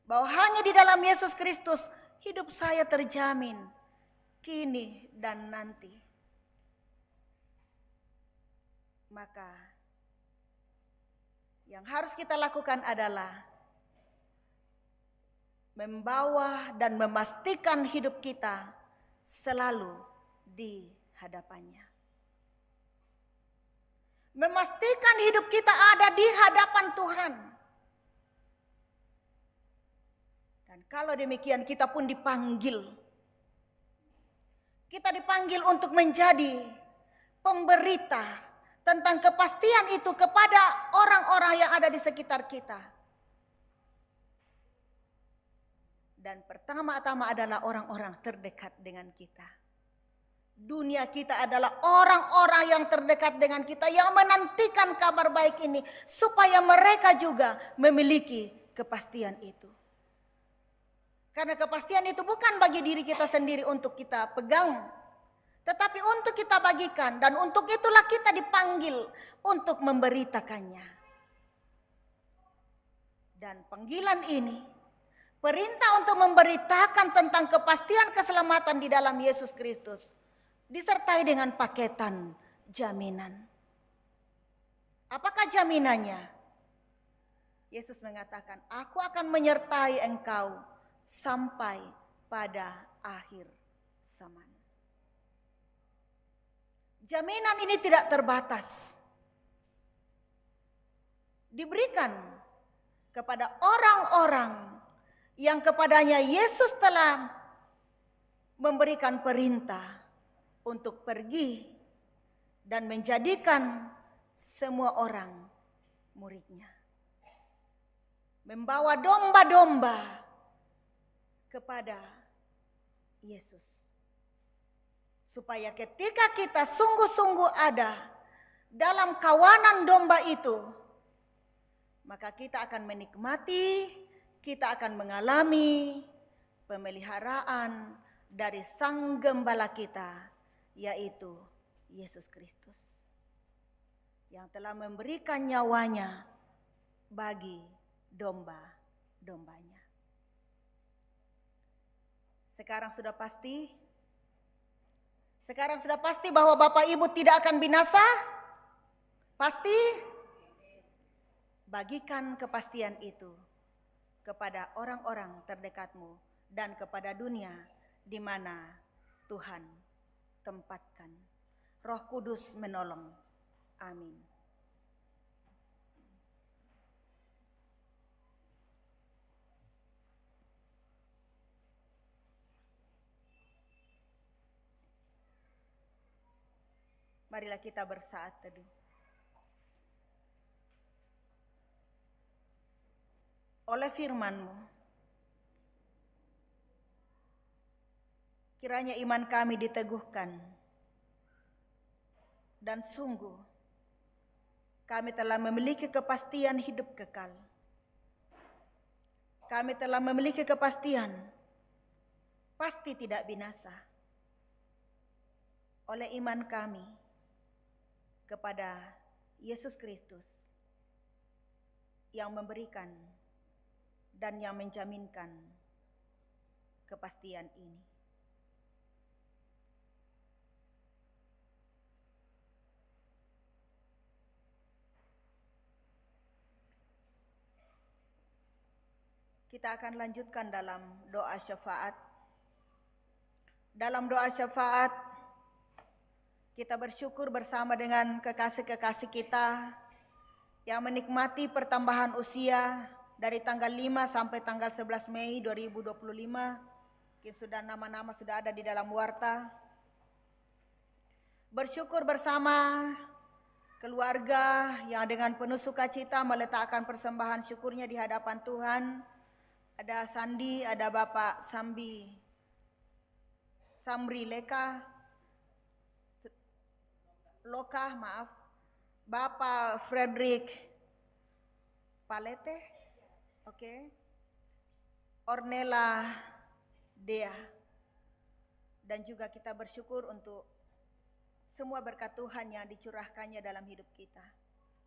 bahwa hanya di dalam Yesus Kristus hidup saya terjamin kini dan nanti, maka yang harus kita lakukan adalah membawa dan memastikan hidup kita selalu di hadapannya. Memastikan hidup kita ada di hadapan Tuhan. Dan kalau demikian kita pun dipanggil. Kita dipanggil untuk menjadi pemberita tentang kepastian itu kepada orang-orang yang ada di sekitar kita. Dan pertama-tama adalah orang-orang terdekat dengan kita. Dunia kita adalah orang-orang yang terdekat dengan kita yang menantikan kabar baik ini supaya mereka juga memiliki kepastian itu. Karena kepastian itu bukan bagi diri kita sendiri untuk kita pegang, tetapi untuk kita bagikan, dan untuk itulah kita dipanggil untuk memberitakannya. Dan panggilan ini, perintah untuk memberitakan tentang kepastian keselamatan di dalam Yesus Kristus, disertai dengan paketan jaminan. Apakah jaminannya? Yesus mengatakan, aku akan menyertai engkau sampai pada akhir zaman. Jaminan ini tidak terbatas. Diberikan kepada orang-orang yang kepadanya Yesus telah memberikan perintah untuk pergi dan menjadikan semua orang muridnya. Membawa domba-domba kepada Yesus. Supaya ketika kita sungguh-sungguh ada dalam kawanan domba itu, maka kita akan menikmati, kita akan mengalami pemeliharaan dari Sang Gembala kita, yaitu Yesus Kristus, yang telah memberikan nyawanya bagi domba-dombanya. Sekarang sudah pasti bahwa Bapak Ibu tidak akan binasa? Pasti? Bagikan kepastian itu kepada orang-orang terdekatmu dan kepada dunia di mana Tuhan tempatkan. Roh Kudus menolong. Amin. Marilah kita bersaat teduh. Oleh firman-Mu, kiranya iman kami diteguhkan, dan sungguh kami telah memiliki kepastian hidup kekal. Kami telah memiliki kepastian pasti tidak binasa oleh iman kami kepada Yesus Kristus yang memberikan dan yang menjaminkan kepastian ini. Kita akan lanjutkan dalam doa syafaat. Dalam doa syafaat, kita bersyukur bersama dengan kekasih-kekasih kita yang menikmati pertambahan usia dari tanggal 5 sampai tanggal 11 Mei 2025. Mungkin sudah nama-nama sudah ada di dalam warta. Bersyukur bersama keluarga yang dengan penuh sukacita meletakkan persembahan syukurnya di hadapan Tuhan. Ada Sandi, ada Bapak Samri Loka, Bapak Frederick Palete, Ornella Dea, dan juga kita bersyukur untuk semua berkat Tuhan yang dicurahkannya dalam hidup kita.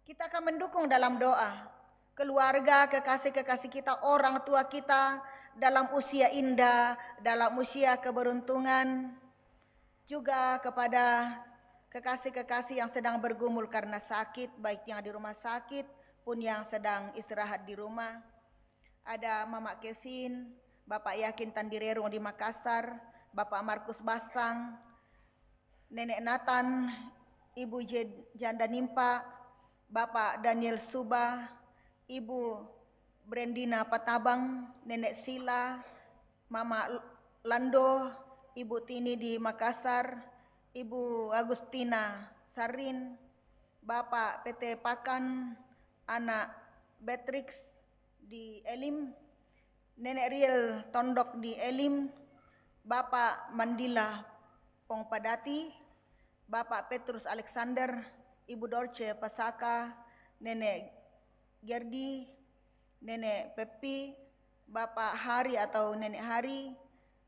Kita akan mendukung dalam doa keluarga, kekasih-kekasih kita, orang tua kita dalam usia indah, dalam usia keberuntungan, juga kepada kekasih-kekasih yang sedang bergumul karena sakit, baik yang di rumah sakit pun yang sedang istirahat di rumah. Ada Mama Kevin, Bapak Yakin Tandirerung di Makassar, Bapak Markus Basang, Nenek Nathan, Ibu Janda Nimpa, Bapak Daniel Suba, Ibu Brendina Patabang, Nenek Sila, Mama Lando, Ibu Tini di Makassar, Ibu Agustina Sarin, Bapak PT Pakan, Anak Beatrix di Elim, Nenek Riel Tondok di Elim, Bapak Mandila Pongpadati, Bapak Petrus Alexander, Ibu Dorce Pasaka, Nenek Gerdi, Nenek Pepi, Bapak Hari atau Nenek Hari,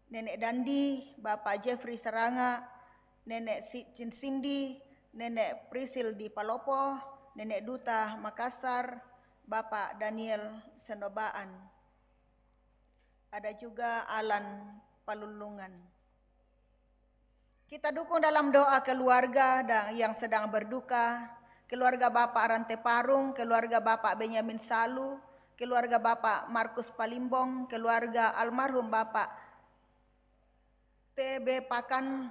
Nenek Dandi, Bapak Jeffrey Seranga, Nenek Cindy, Nenek Prisil di Palopo, Nenek Duta Makassar, Bapak Daniel Sendobaan. Ada juga Alan Palulungan. Kita dukung dalam doa keluarga yang sedang berduka, keluarga Bapak Rante Parung, keluarga Bapak Benyamin Salu, keluarga Bapak Markus Palimbong, keluarga almarhum Bapak TB Pakan,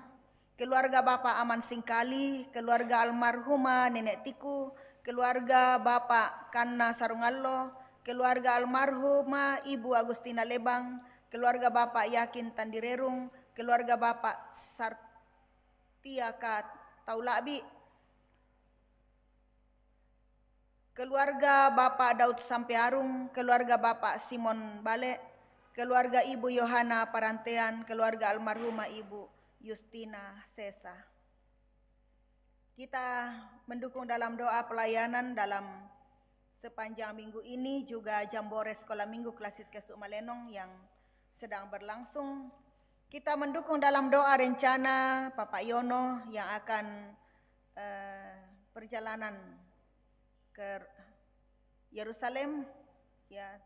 keluarga Bapak Aman Singkali, keluarga almarhumah Nenek Tiku, keluarga Bapak Kanna Sarungallo, keluarga almarhumah Ibu Agustina Lebang, keluarga Bapak Yakin Tandirerung, keluarga Bapak Sartiaka Taulabi, keluarga Bapak Daud Sampearung, keluarga Bapak Simon Bale, keluarga Ibu Yohana Parantean, keluarga almarhumah Ibu Justina Sesa. Kita mendukung dalam doa pelayanan dalam sepanjang minggu ini, juga Jambore Sekolah Minggu Klasis Kesuk Malenong yang sedang berlangsung, kita mendukung dalam doa rencana Bapak Yono yang akan perjalanan ke Yerusalem ya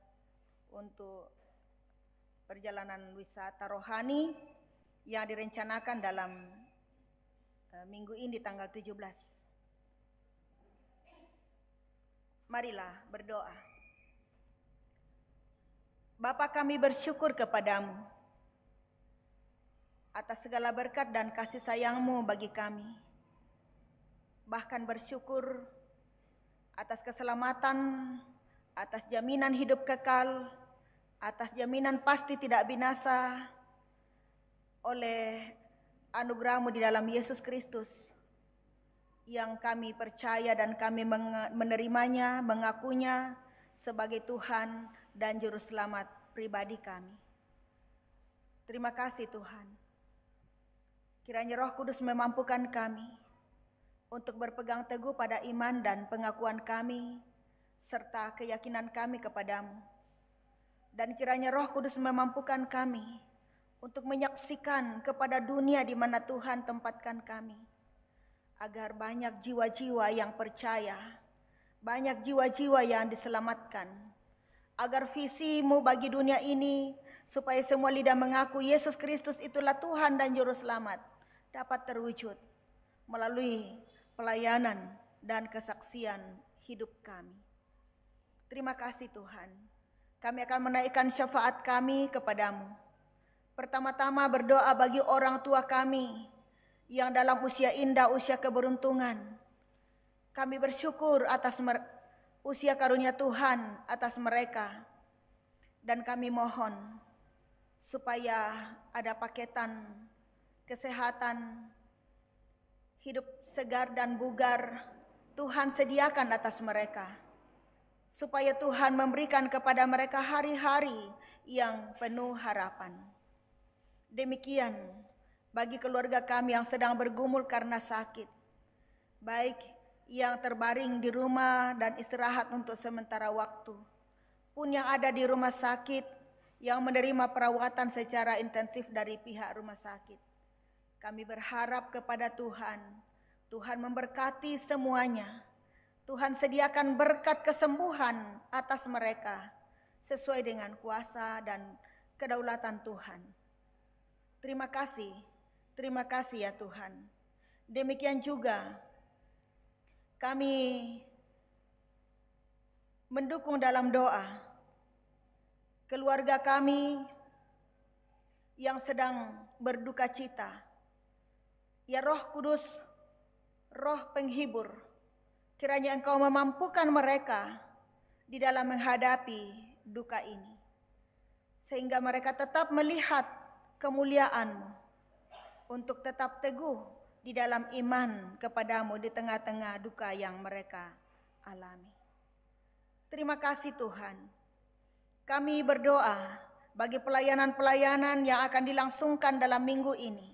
untuk perjalanan wisata rohani yang direncanakan dalam minggu ini tanggal 17. Marilah berdoa. Bapa, kami bersyukur kepadamu atas segala berkat dan kasih sayang-Mu bagi kami. Bahkan bersyukur atas keselamatan, atas jaminan hidup kekal, atas jaminan pasti tidak binasa oleh anugerah-Mu di dalam Yesus Kristus yang kami percaya dan kami menerimanya, mengakunya sebagai Tuhan dan Juru Selamat pribadi kami. Terima kasih Tuhan. Kiranya Roh Kudus memampukan kami untuk berpegang teguh pada iman dan pengakuan kami serta keyakinan kami kepadamu. Dan kiranya Roh Kudus memampukan kami untuk menyaksikan kepada dunia di mana Tuhan tempatkan kami, agar banyak jiwa-jiwa yang percaya, banyak jiwa-jiwa yang diselamatkan, agar visi-Mu bagi dunia ini supaya semua lidah mengaku Yesus Kristus itulah Tuhan dan Juru Selamat dapat terwujud melalui pelayanan dan kesaksian hidup kami. Terima kasih Tuhan. Kami akan menaikkan syafaat kami kepadamu. Pertama-tama berdoa bagi orang tua kami yang dalam usia indah, usia keberuntungan. Kami bersyukur atas usia karunia Tuhan atas mereka. Dan kami mohon supaya ada paketan kesehatan, hidup segar dan bugar Tuhan sediakan atas mereka. Supaya Tuhan memberikan kepada mereka hari-hari yang penuh harapan. Demikian bagi keluarga kami yang sedang bergumul karena sakit, baik yang terbaring di rumah dan istirahat untuk sementara waktu, pun yang ada di rumah sakit yang menerima perawatan secara intensif dari pihak rumah sakit. Kami berharap kepada Tuhan, Tuhan memberkati semuanya. Tuhan sediakan berkat kesembuhan atas mereka sesuai dengan kuasa dan kedaulatan Tuhan. Terima kasih ya Tuhan. Demikian juga kami mendukung dalam doa keluarga kami yang sedang berduka cita. Ya Roh Kudus, Roh Penghibur, kiranya Engkau memampukan mereka di dalam menghadapi duka ini, sehingga mereka tetap melihat kemuliaan-Mu, untuk tetap teguh di dalam iman kepadamu di tengah-tengah duka yang mereka alami. Terima kasih Tuhan. Kami berdoa bagi pelayanan-pelayanan yang akan dilangsungkan dalam minggu ini.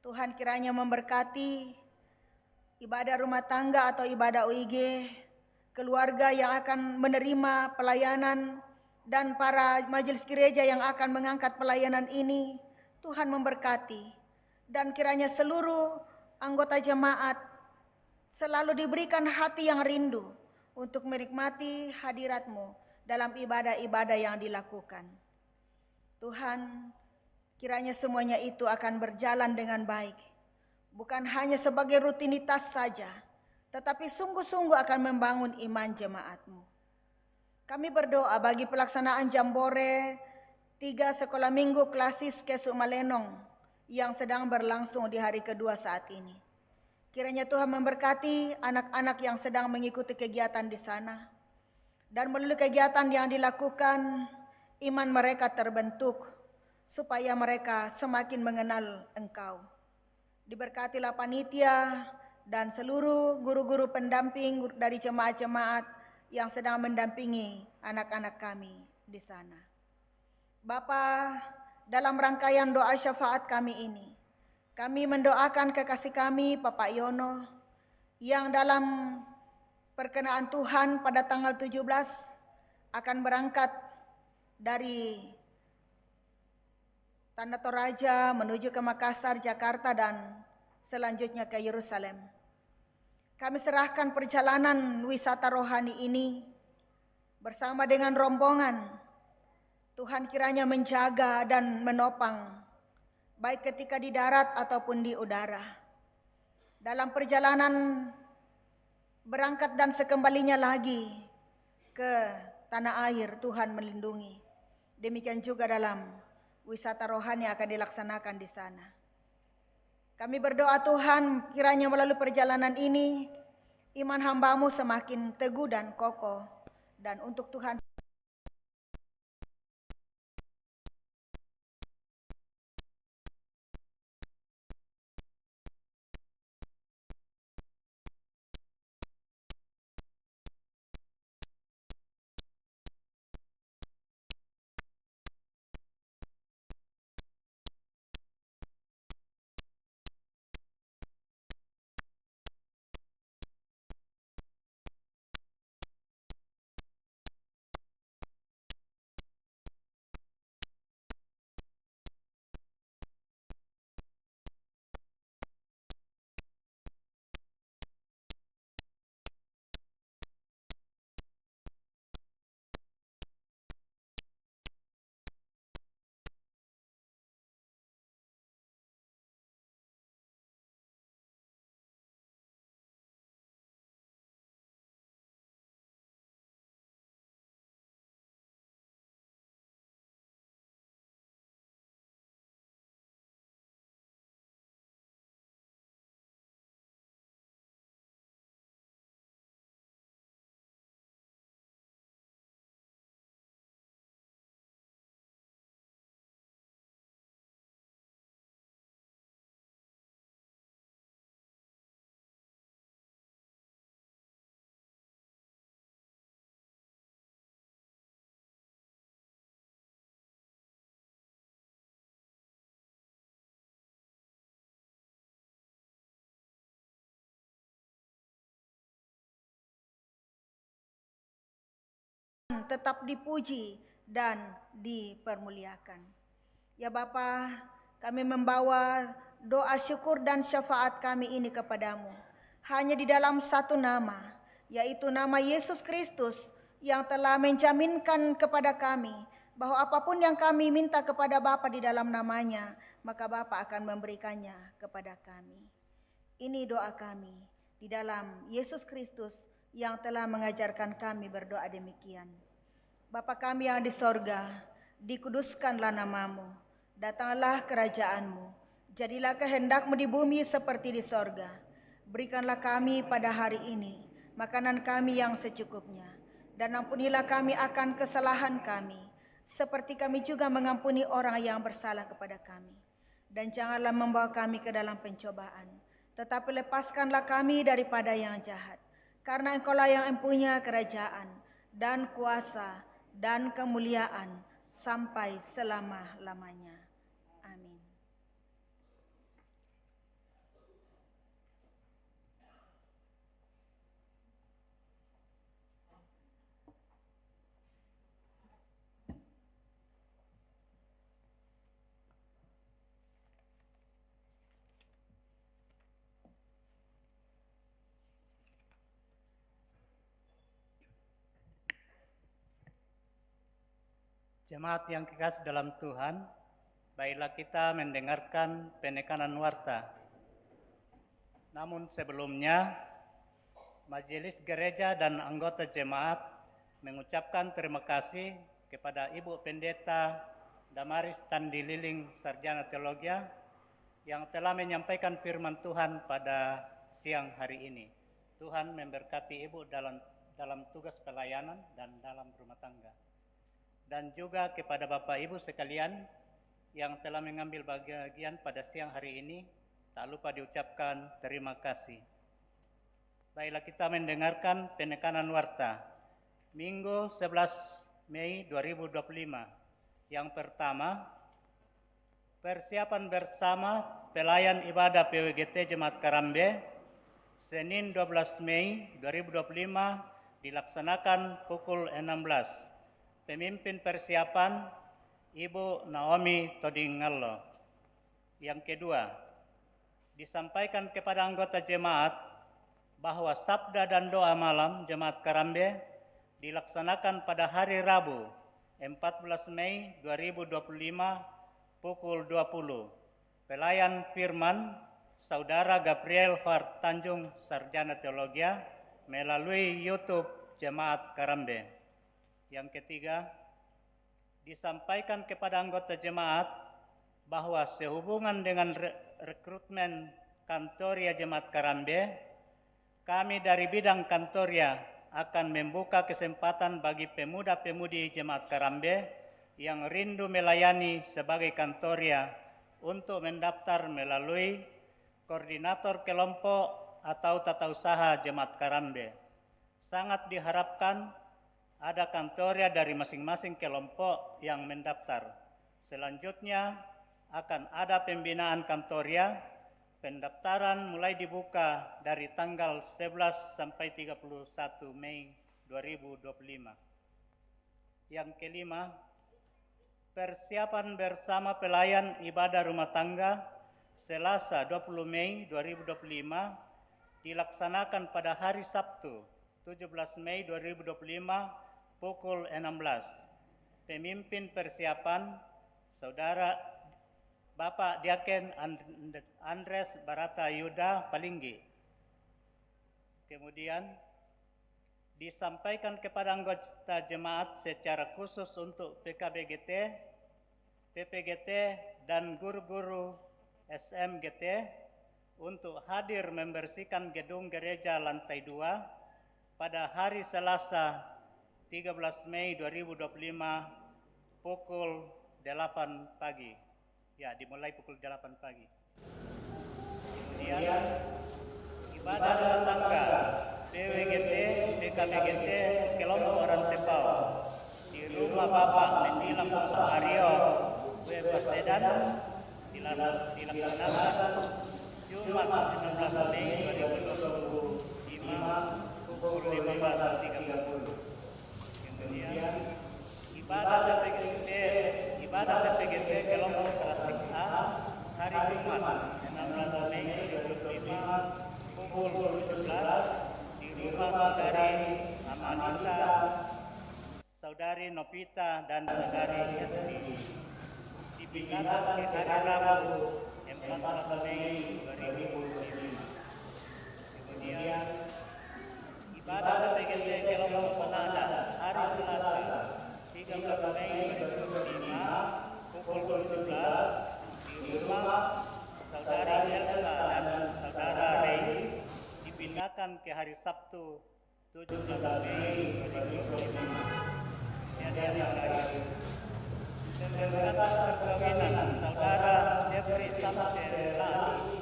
Tuhan kiranya memberkati ibadah rumah tangga atau ibadah OIG, keluarga yang akan menerima pelayanan, dan para majelis gereja yang akan mengangkat pelayanan ini. Tuhan memberkati, dan kiranya seluruh anggota jemaat selalu diberikan hati yang rindu untuk menikmati hadirat-Mu dalam ibadah-ibadah yang dilakukan. Tuhan, kiranya semuanya itu akan berjalan dengan baik, bukan hanya sebagai rutinitas saja, tetapi sungguh-sungguh akan membangun iman jemaat-Mu. Kami berdoa bagi pelaksanaan Jambore 3 Sekolah Minggu Klasis Kesuk Malenong yang sedang berlangsung di hari kedua saat ini. Kiranya Tuhan memberkati anak-anak yang sedang mengikuti kegiatan di sana, dan melalui kegiatan yang dilakukan, iman mereka terbentuk supaya mereka semakin mengenal Engkau. Diberkatilah panitia dan seluruh guru-guru pendamping dari jemaat-jemaat yang sedang mendampingi anak-anak kami di sana. Bapa, dalam rangkaian doa syafaat kami ini, kami mendoakan kekasih kami Bapak Yono yang dalam perkenaan Tuhan pada tanggal 17 akan berangkat dari Tanah Toraja menuju ke Makassar, Jakarta, dan selanjutnya ke Yerusalem. Kami serahkan perjalanan wisata rohani ini bersama dengan rombongan. Tuhan kiranya menjaga dan menopang, baik ketika di darat ataupun di udara. Dalam perjalanan berangkat dan sekembalinya lagi ke tanah air, Tuhan melindungi. Demikian juga dalam wisata rohani akan dilaksanakan di sana. Kami berdoa Tuhan kiranya melalui perjalanan ini iman hamba-Mu semakin teguh dan kokoh, dan untuk Tuhan tetap dipuji dan dipermuliakan. Ya Bapa, kami membawa doa syukur dan syafaat kami ini kepadamu hanya di dalam satu nama, yaitu nama Yesus Kristus, yang telah menjaminkan kepada kami bahwa apapun yang kami minta kepada Bapa di dalam namanya, maka Bapa akan memberikannya kepada kami. Ini doa kami di dalam Yesus Kristus yang telah mengajarkan kami berdoa demikian. Bapa kami yang di sorga, dikuduskanlah namamu, datanglah kerajaanmu, jadilah kehendak-Mu di bumi seperti di sorga. Berikanlah kami pada hari ini makanan kami yang secukupnya, dan ampunilah kami akan kesalahan kami, seperti kami juga mengampuni orang yang bersalah kepada kami. Dan janganlah membawa kami ke dalam pencobaan, tetapi lepaskanlah kami daripada yang jahat. Karena Engkaulah yang mempunyai kerajaan dan kuasa dan kemuliaan sampai selama-lamanya. Amin. Jemaat yang kekasih dalam Tuhan, baiklah kita mendengarkan penekanan warta. Namun sebelumnya, Majelis Gereja dan anggota jemaat mengucapkan terima kasih kepada Ibu Pendeta Damaris Tandililing, Sarjana Teologia, yang telah menyampaikan firman Tuhan pada siang hari ini. Tuhan memberkati Ibu dalam tugas pelayanan dan dalam rumah tangga. Dan juga kepada Bapak Ibu sekalian yang telah mengambil bagian pada siang hari ini, tak lupa diucapkan terima kasih. Baiklah kita mendengarkan penekanan warta Minggu 11 Mei 2025. Yang pertama, persiapan bersama pelayan ibadah PWGT Jemaat Karambe, Senin 12 Mei 2025 dilaksanakan pukul 16. Pemimpin persiapan Ibu Naomi Todingallo. Yang kedua, disampaikan kepada anggota jemaat bahwa sabda dan doa malam Jemaat Karambe dilaksanakan pada hari Rabu 14 Mei 2025 pukul 20. Pelayan firman Saudara Gabriel Fard Tanjung, Sarjana Teologia, melalui YouTube Jemaat Karambe. Yang ketiga, disampaikan kepada anggota jemaat bahwa sehubungan dengan rekrutmen Kantoria Jemaat Karambe, kami dari bidang Kantoria akan membuka kesempatan bagi pemuda-pemudi Jemaat Karambe yang rindu melayani sebagai Kantoria untuk mendaftar melalui koordinator kelompok atau tata usaha Jemaat Karambe. Sangat diharapkan ada Kantoria dari masing-masing kelompok yang mendaftar. Selanjutnya akan ada pembinaan Kantoria. Pendaftaran mulai dibuka dari tanggal 11 sampai 31 Mei 2025. Yang kelima, persiapan bersama pelayan ibadah rumah tangga Selasa 20 Mei 2025 dilaksanakan pada hari Sabtu 17 Mei 2025 pukul 16. Pemimpin persiapan Saudara Bapak Diaken Andres Barata Yuda Palinggi. Kemudian disampaikan kepada anggota jemaat secara khusus untuk PKBGT, PPGT, dan guru-guru SMGT untuk hadir membersihkan gedung gereja lantai 2 pada hari Selasa 13 Mei 2025 pukul 8 pagi. Ya, dimulai pukul 8 pagi. Kemudian ibadah rumah tangga PWGT, PKBGT, kelompok orang Tepau di rumah Bapak Mendilam Aryo Webasedan dilaksanakan Jumat 16 Mei 2025 pukul 15.30. Kemudian ibadah PPGT kelompok klasik A hari Jumat 16 Mei 2025 pukul 17 di rumah Saudari Amanita, Saudari Novita, dan Saudari Esti. Dipindahkan ke hari Rabu 14 Mei 2025. Kemudian ibadah PPGT kelompok Penada hari Selasa 13 Mei 2025 pukul 17 di rumah Saudara Elsa dan Saudara Rey dipindahkan ke hari Sabtu 17 Mei 2025. Jadi yang terakhir, pemberkatan perkawinan Saudara Jeffrey Samselani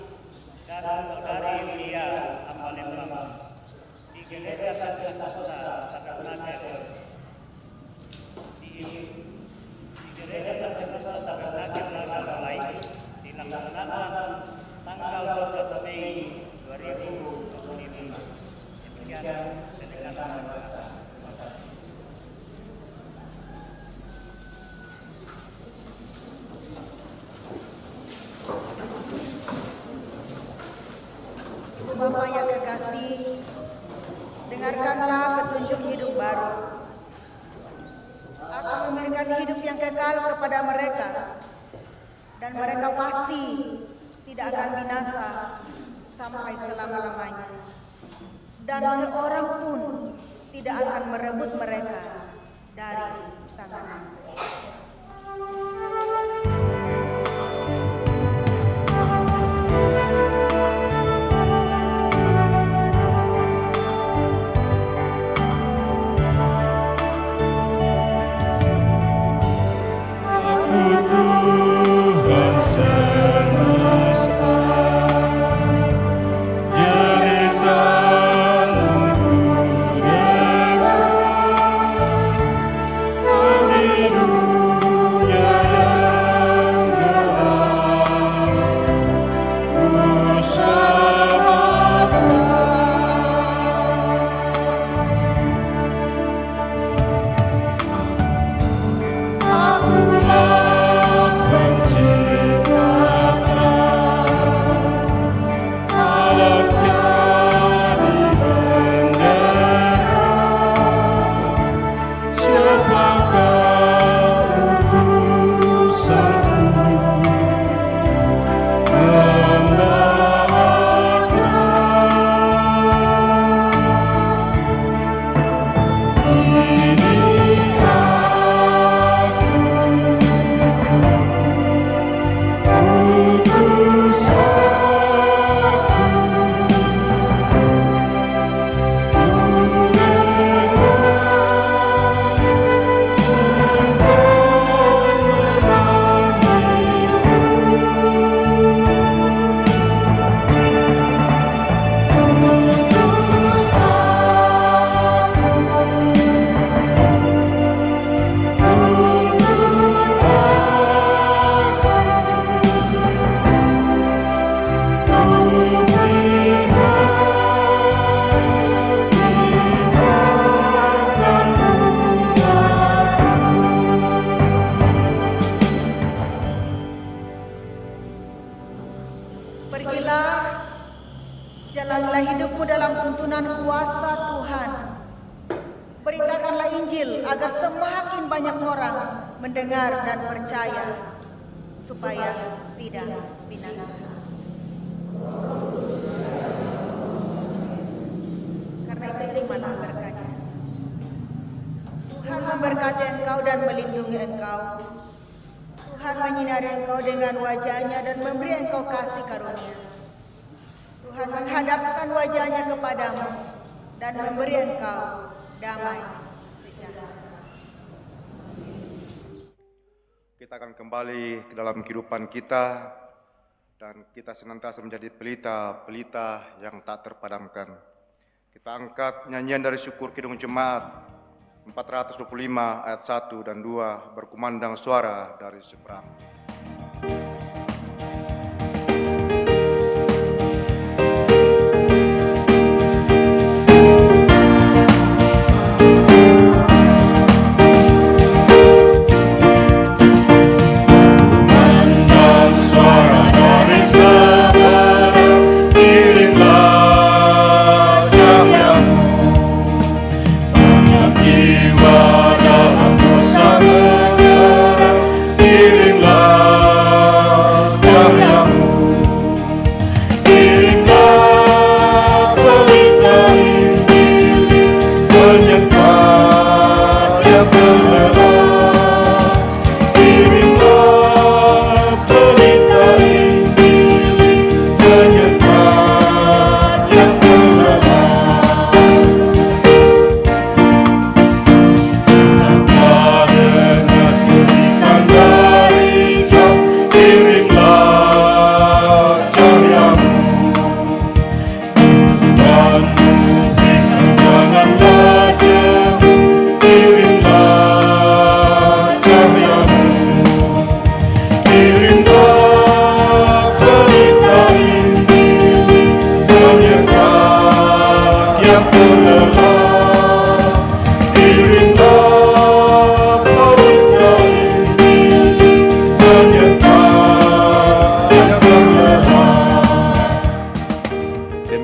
dan Saudari Yulia Amalembang di Gereja Pentekosta Tabernakel di Gereja Pentekosta Tabernakel Nagalai dilaksanakan tanggal 12 Mei 2025. Demikian dengan terima kasih. Bapak yang kekasih, dengarkanlah petunjuk hidup baru. Aku memberikan hidup yang kekal kepada mereka, dan mereka pasti tidak akan binasa sampai selama-lamanya. Dan seorang pun tidak akan merebut mereka dari tanganku. Cerita Pergilah, jalanlah hidupmu dalam tuntunan kuasa Tuhan. Beritakanlah Injil agar semakin banyak orang mendengar dan percaya, supaya tidak binasa. Karena itu terimalah berkatnya. Tuhan memberkati engkau dan melindungi engkau. Tuhan menyinari engkau dengan wajah-Nya dan memberi engkau kasih karunia. Tuhan menghadapkan wajah-Nya kepadamu dan memberi engkau damai sejahtera. Kita akan kembali ke dalam kehidupan kita dan kita senantiasa menjadi pelita-pelita yang tak terpadamkan. Kita angkat nyanyian dari syukur Kidung Jemaat 425 ayat 1 dan 2 berkumandang suara dari seberang.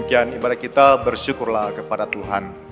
Demikian ibadah kita, bersyukurlah kepada Tuhan.